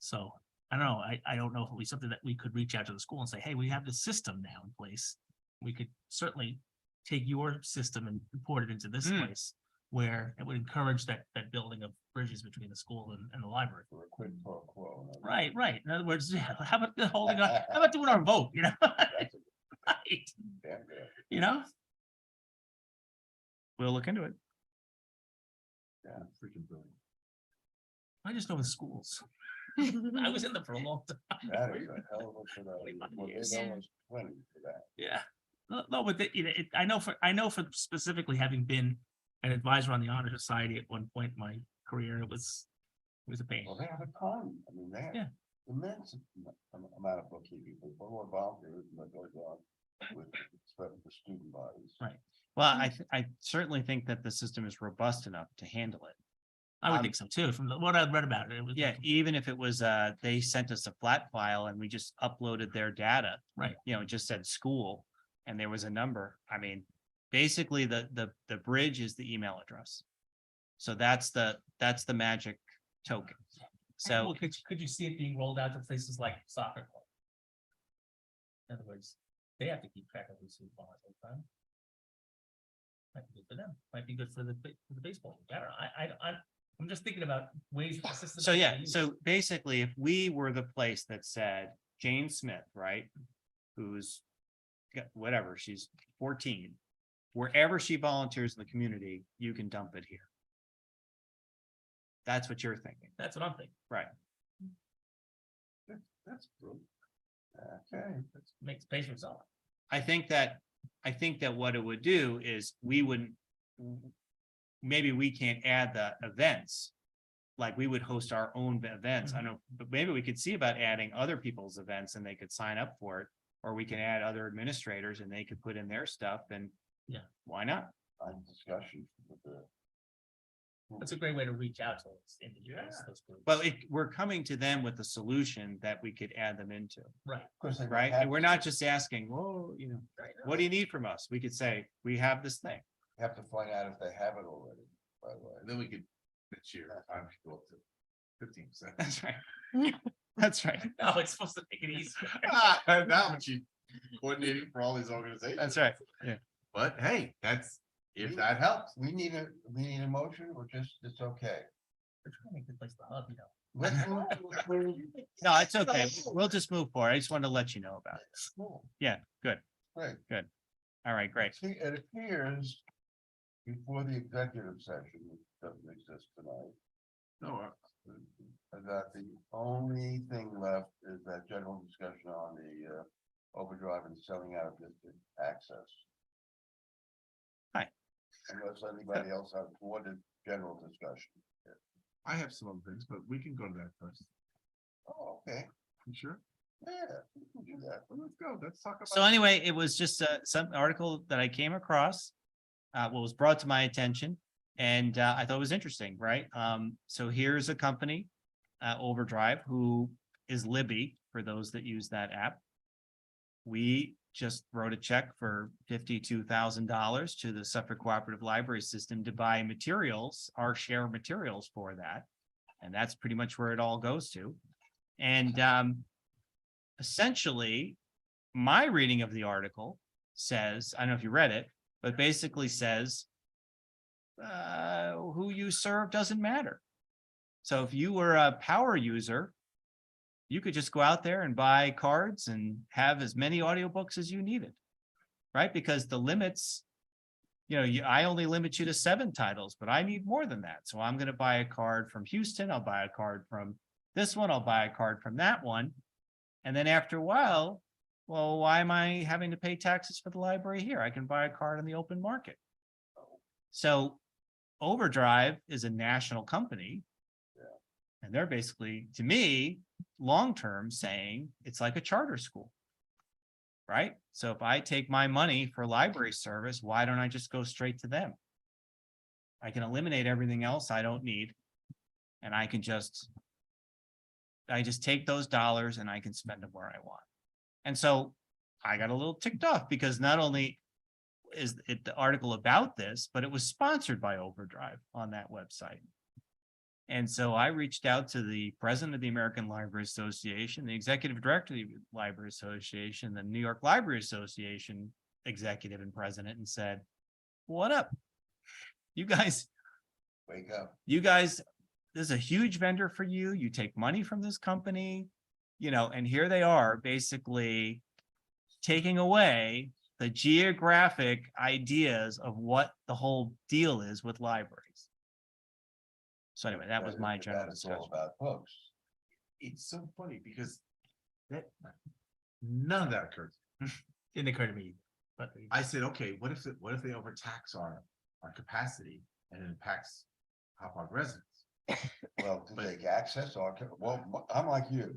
So I don't know. I don't know if it was something that we could reach out to the school and say, hey, we have this system now in place. We could certainly take your system and port it into this place where it would encourage that building of bridges between the school and the library. For a quid pro quo. Right. In other words, how about holding on? How about doing our vote? That's Right. damn good. We'll look into it. Yeah, freaking brilliant. I just know the schools. I was in them for a long time. That is a hell of a, well, Years. there's almost 20 for that. Yeah. No, but I know for specifically having been an advisor on the Honor Society at one point in my career, it was a pain. Well, they have a ton. I mean, they have Yeah. immense amount of bookkeeping, but more volunteers that goes on with the student bodies. Right. Well, I certainly think that the system is robust enough to handle it. I would think so too, from what I've read about it. It was Yeah, even if it was, they sent us a flat file and we just uploaded their data. Right. It just said school and there was a number. I mean, basically the bridge is the email address. So that's the magic token. So Well, could you see it being rolled out to places like soccer club? In other words, they have to keep track of who's volunteering time. Might be good for them. Might be good for the baseball. I don't know. I'm just thinking about ways. the system So can be yeah, used. so basically, if we were the place that said Jane Smith, right, who's got whatever, she's 14, wherever she volunteers in the community, you can dump it here. That's what you're thinking, That's what I'm thinking. right? That's brilliant. Okay. Makes space for itself. I think that what it would do is we wouldn't, maybe we can't add the events. Like we would host our own events. I don't know, but maybe we could see about adding other people's events and they could sign up for it. Or we can add other administrators and they could put in their stuff and Yeah. why not? On discussion with That's a great way to reach out to those individuals, those groups. But we're coming to them with a solution that we could add them into, Right. Of course, they would right? have And we're to- not just asking, well, you know, what do you need from us? We could say, we have this thing. Have to find out if they have it already, by the way. And then we could, next year, I should go up to 15%. That's right. That's right. No, it's supposed to make it easier. Now, but you coordinating for all these organizations. That's right. But hey, that's, if that helps. We need a motion or just, it's okay. We're trying to make the place the hub, you know. Let's move to approve. No, it's okay. We'll just move forward. I just wanted to let you know about it. Cool. Yeah, good. Great. All right, great. See, it appears before the executive session, which doesn't exist tonight, No, that the only thing left is that general discussion on the overdrive and selling out of district access. Hi. Unless anybody else has wanted general discussion. I have some other things, but we can go to that first. Oh, okay, You sure? yeah, we can do that. Well, let's go. Let's talk about. So anyway, it was just some article that I came across. What was brought to my attention, and I thought it was interesting, right? So here's a company, Overdrive, who is Libby, for those that use that app. We just wrote a check for $52,000 to the Suffolk Cooperative Library System to buy materials, our share of materials for that. And that's pretty much where it all goes to. And essentially, my reading of the article says, I don't know if you read it, but basically says, who you serve doesn't matter. So if you were a power user, you could just go out there and buy cards and have as many audiobooks as you needed, right? Because the limits, I only limit you to 7 titles, but I need more than that. So I'm going to buy a card from Houston. I'll buy a card from this one. I'll buy a card from that one. And then after a while, well, why am I having to pay taxes for the library here? I can buy a card on the open market. So Overdrive is a national company. And they're basically, to me, long-term saying it's like a charter school. Right? So if I take my money for library service, why don't I just go straight to them? I can eliminate everything else I don't need. And I just take those dollars and I can spend them where I want. And so I got a little ticked off because not only is it the article about this, but it was sponsored by Overdrive on that website. And so I reached out to the president of the American Library Association, the executive director of the Library Association, the New York Library Association executive and president, and said, what up? You guys, Wake up. this is a huge vendor for you. You take money from this company, and here they are basically taking away the geographic ideas of what the whole deal is with libraries. So anyway, that was my general That is all discussion. about books. It's so funny because that, none of that occurred. Didn't occur to me, but I said, okay, what if they overtax our capacity and it impacts Hop residents? Well, to take access or, well, I'm like you.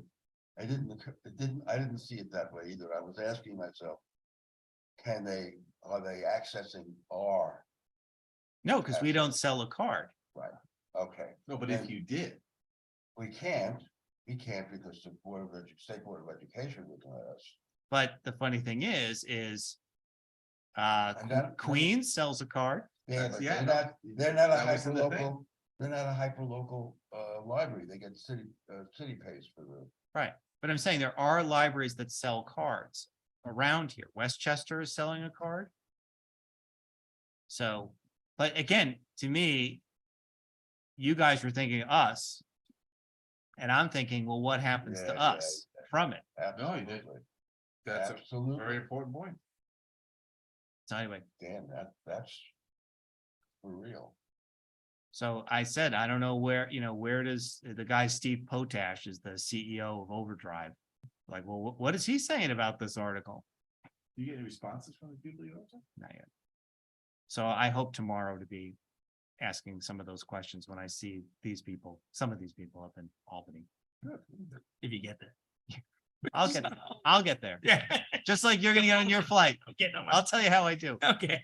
I didn't see it that way either. I was asking myself, are they accessing our, No, because we don't sell a card. okay, No, but if you did, we can't because the State Board of Education would let us. But the funny thing is And that- Queens sells a card. Yeah, but Yeah, they're not a that wasn't the thing. hyperlocal, they're not a hyperlocal library. They get city pays for the. Right. But I'm saying there are libraries that sell cards around here. Westchester is selling a card. So, but again, to me, you guys were thinking us. And I'm thinking, well, what happens Yeah, to yeah, us yeah. from it? Absolutely, that's a absolutely. very important point. So anyway, Damn, that's for real. so I said, I don't know where does the guy Steve Potash is the CEO of Overdrive. Like, well, what is he saying about this article? Do you get any responses from the people you talked to? Not yet. So I hope tomorrow to be asking some of those questions when I see some of these people up in Albany. if you get there. I'll get there. Yeah. Just like you're gonna get on your flight. I'm getting on I'll my, tell you how I do. okay.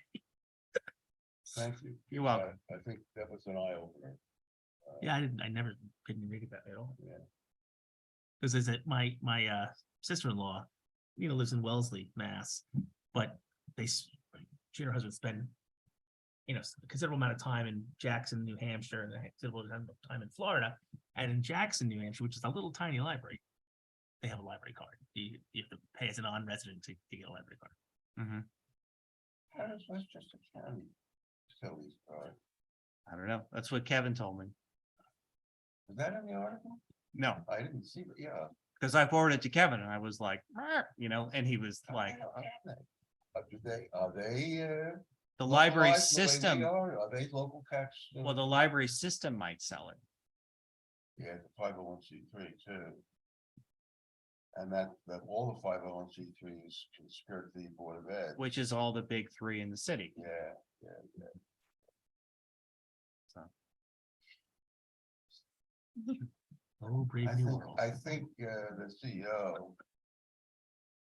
Thank you. You're welcome. I think that was it's an eye opener. Yeah, I never couldn't read that at all. Yeah. Because is it my sister-in-law, lives in Wellesley, Mass, but she and her husband spend, a considerable amount of time in Jackson, New Hampshire, and a considerable amount of time in Florida. And in Jackson, New Hampshire, which is a little tiny library, they have a library card. You have to pay as a non-resident to get a library card. Mhm. How does Westchester County sell these cards? I don't know. That's what Kevin told me. Is that in the article? No, I didn't see, but yeah. because I forwarded it to Kevin and I was like, and he was like, Are they? the library localized the way we system, Are they local tax? well, the library system might sell it. Yeah, the 501c3 too. And that all the 501c3s can skirt the Board of Ed. Which is all the big three in the city. Yeah, yeah, yeah. Oh, brave new world. I think the CEO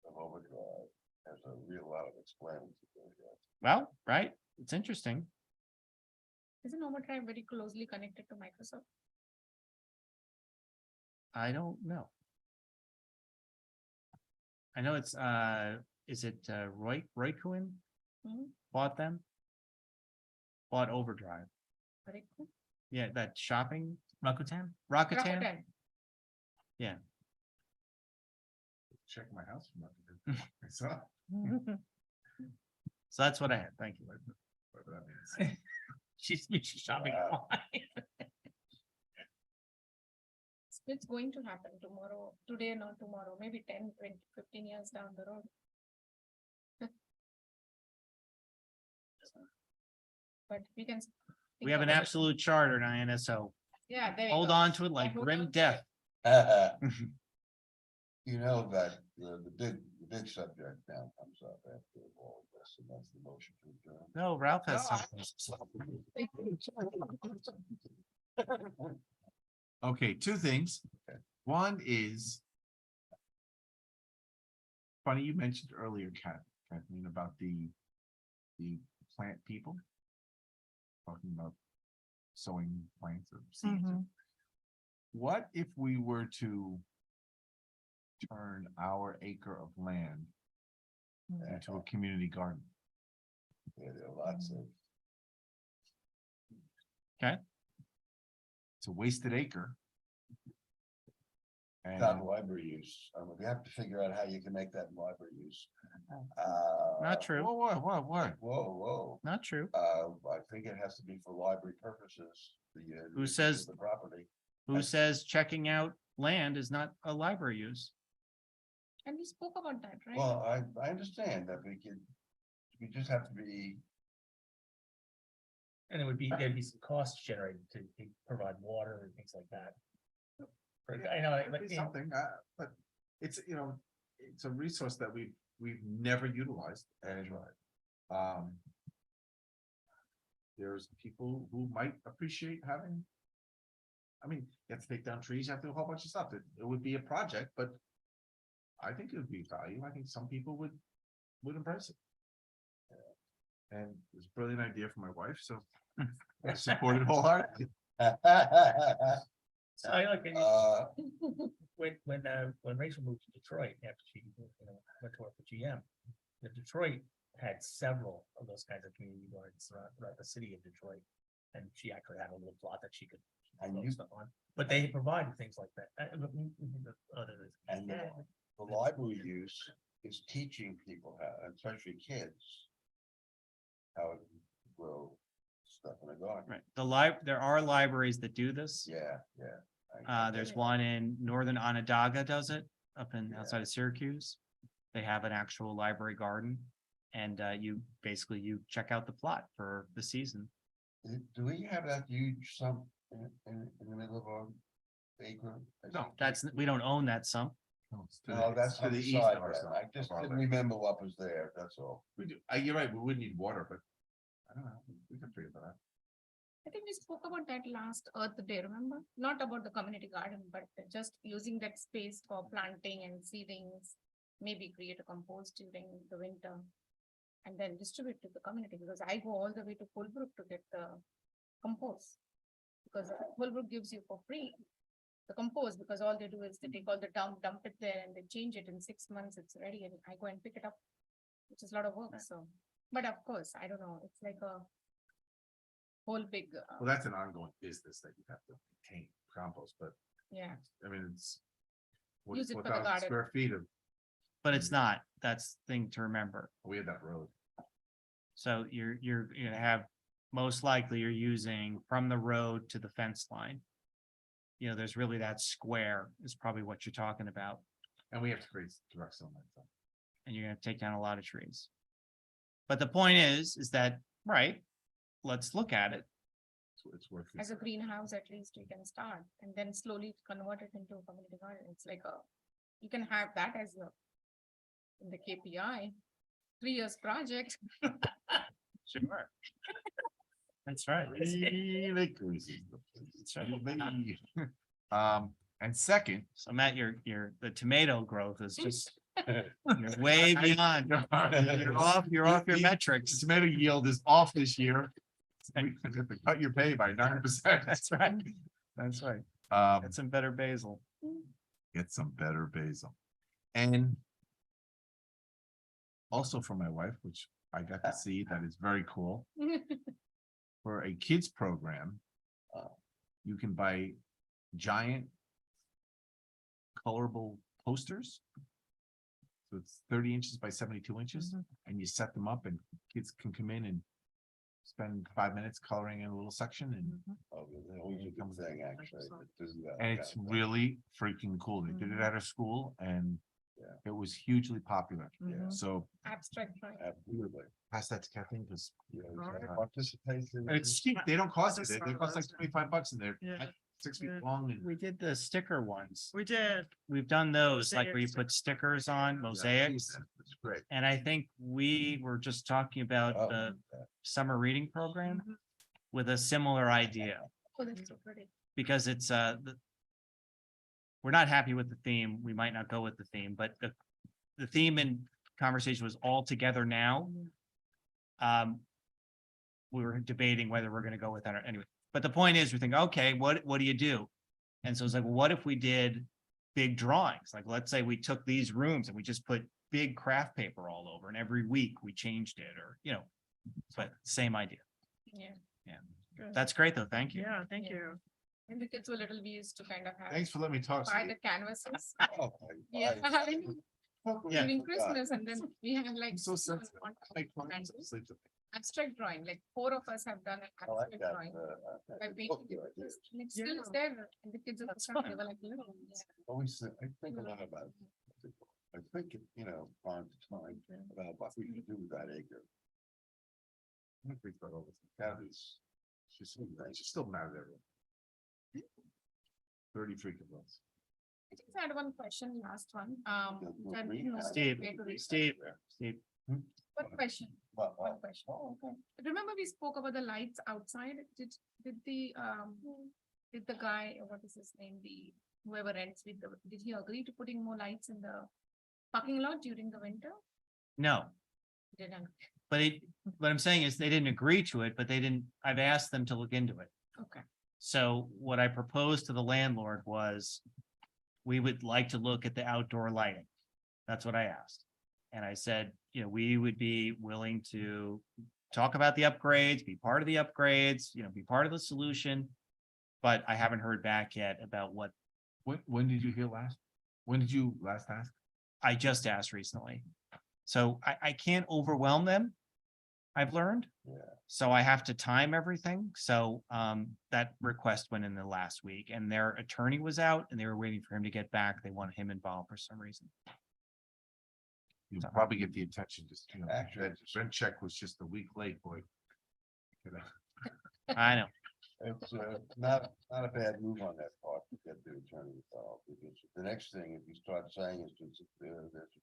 of Overdrive has a real lot of explaining to do here. Well, right? It's interesting. Isn't Overdrive very closely connected to Microsoft? I don't know. I know it's, is it Roy Cohen Mhm. bought them? Bought Overdrive. Very cool. Yeah, that shopping, Rakuten? Rakuten. Rakuten. Check my house from that. I saw. So that's what I had. Thank you. Whatever that means. She's shopping Wow. online. It's going to happen tomorrow, today, not tomorrow, maybe 10, 20, 15 years down the road. But we can. We have an absolute charter in INSO. Yeah. there you Hold go. on to it like hold grim on to death. You know that the big subject now comes up after all of this, and that's the motion to adjourn. No, Ralph has something. Okay, two things. Okay. One is. Funny, you mentioned earlier, Kathleen, about the plant people. Talking about sowing plants or seeds. Mhm. What if we were to turn our acre of land into a community garden? Yeah, there are lots of. It's a wasted acre. Not And library use. We have to figure out how you can make that library use. Not true. what? Whoa. Not true. I think it has to be for library purposes. Who usage says- of the property? Who says checking out land is not a library use? And we spoke about that, right? Well, I understand that we just have to be, And there'd be some costs generated to provide water and things like that. I know, Could be something, but it's, it's a resource that we've never utilized. And there's people who might appreciate having. I mean, you have to take down trees, you have to do a whole bunch of stuff. It would be a project, but I think it would be value. I think some people would embrace it. And it's a brilliant idea for my wife, so I support it wholeheartedly. So I like, uh, when Rachel moved to Detroit after she, went to work for GM, Detroit had several of those kinds of community gardens throughout the city of Detroit. And she actually had a little plot that she could And grow you- stuff on, but they provided things like that. and the library use is teaching people how, especially kids. How to grow stuff in a garden. Right. There are libraries that do this. Yeah. I There's get it. one in northern Onondaga does it up in Yeah. outside of Syracuse. They have an actual library garden. And you check out the plot for the season. Do we have that huge sump in the middle of our acre? No, We don't own that sump. No, that's to on the the east side. of our then. side, I just of our didn't lake. remember what was there, that's all. We do, you're right, we would need water, but I don't know, we can figure that out. I think we spoke about that last Earth Day, remember? Not about the community garden, but just using that space for planting and seedings. Maybe create a compost during the winter. And then distribute to the community, because I go all the way to Fullbrook to get the compost. Because Holbrook gives you for free the compost, because all they do is they take all the dump it there and they change it in 6 months, it's ready and I go and pick it up. Which is a lot of work, so, but of course, I don't know, it's like a whole big, Well, that's an ongoing business that you have to maintain compost, but yeah, I mean, it's. Use it for the 4,000 garden. square feet of, But it's not, that's the thing to remember. we had that road. So you're gonna have, most likely you're using from the road to the fence line. You know, there's really that square is probably what you're talking about, And we have to create direct sunlight. So and you're gonna take down a lot of trees. But the point is that, right, let's look at it. it's worth. as a considering. greenhouse, at least you can start and then slowly convert it into a community garden, it's like a, you can have that as a. In the KPI, 3 years project. Sure. That's right. And second. So Matt, the tomato growth is just, you're way beyond, you're off your metrics. Tomato yield is off this year. We have to cut your pay by 9%. That's right. That's right. Get some better basil. Get some better basil. And also for my wife, which I got to see, that is very cool. For a kids program, you can buy giant colorable posters. So it's 30 inches by 72 inches, and you set them up and kids can come in and spend 5 minutes coloring in a little section, and Oh, always a good thing, actually. to do that and it's kind of thing. really freaking cool. They did it at our school, and Yeah. it was hugely popular. Yeah. So Abstract drawing. Absolutely. pass that to Kathleen, because You know, Alright. participation. it's cheap. They don't cost it. Just They cost like $25, and they're Yeah. like 6 feet Yeah. long. And We did the sticker ones. We did. We've done those, like where you Mosaics. put stickers on, mosaics. It's great. And I think we were just talking about Oh, the yeah. summer reading program Mhm. with a similar idea, Oh, that's so pretty. because it's we're not happy with the theme. We might not go with the theme, but the theme and conversation was all together now. We were debating whether we're gonna go with that or anyway, but the point is, we're thinking, okay, what do you do? And so it's like, well, what if we did big drawings? Like, let's say we took these rooms and we just put big craft paper all over, and every week we changed it, or, you know, but same idea. Yeah, Good. That's great, though. Thank you. Yeah, thank Yeah. you. and the kids were little, we used to kind of have. Thanks for letting me talk. Buy Steve. the canvases. Oh, Yeah, Yeah. during Christmas, and then we have like. I'm so sensitive. one- Like, one- I'm so sleep. Abstract drawing, like 4 of us have done an I like abstract that. drawing. By Book painting you, I it, do. and it's still Yeah. there, and the kids are, they were like little. Always, I think a lot about it. I think, you know, time to time about what we should do with that acre. I think about all this. That is, She's still mad at everyone. 30 freaking months. I just had one question, last one, no and, green you know, house. Steve, way to reach- Steve, One question, Well, one question. oh, okay. Remember we spoke about the lights outside, did the guy, or what is his name, whoever rents with did he agree to putting more lights in the parking lot during the winter? no, Didn't, but what I'm saying is they didn't agree to it, but I've asked them to look into it. okay, So what I proposed to the landlord was, we would like to look at the outdoor lighting. That's what I asked. And I said, you know, we would be willing to talk about the upgrades, be part of the upgrades, you know, be part of the solution. But I haven't heard back yet about what When did you hear last? When did you last ask? I just asked recently. So I can't overwhelm them, I've learned. Yeah. So I have to time everything. So that request went in the last week, and their attorney was out and they were waiting for him to get back. They wanted him involved for some reason. You'll probably get the attention, just, you know, Actually, that rent check was just a week late, boy. You know, I know. It's not a bad move on that part to get the attorney involved, because the next thing, if you start saying is there's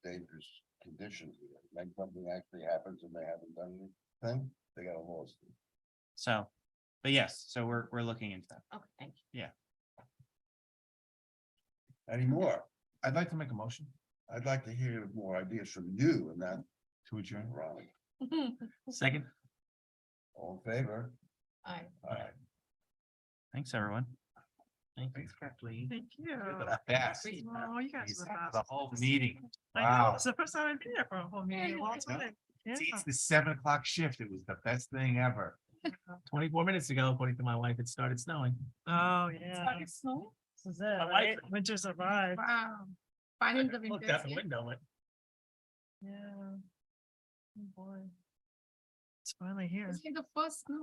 a dangerous condition, then something actually happens and they haven't done anything, they got a lawsuit. So, but yes, so we're looking into that. okay, thank you. Any more? I'd like to make a motion I'd like to hear more ideas from you and not to adjourn. Ronnie. Second, All in favor? Aye. All right. Thanks, everyone. Thanks, Kathleen. Thank you. You're the best. Oh, you guys are the The best. whole meeting. I know, Wow. it's the first time I've been here for a whole meeting. a long time. Yeah. See, it's the 7 o'clock shift. It was the best thing ever. 24 minutes ago, according to my wife, it started snowing. Oh, yeah. Started snow? This is it, I like right? it. Winter survived. Wow. Finally the Looked winter. out the window, went, Yeah. Oh, boy. It's finally here. It's like the first snow.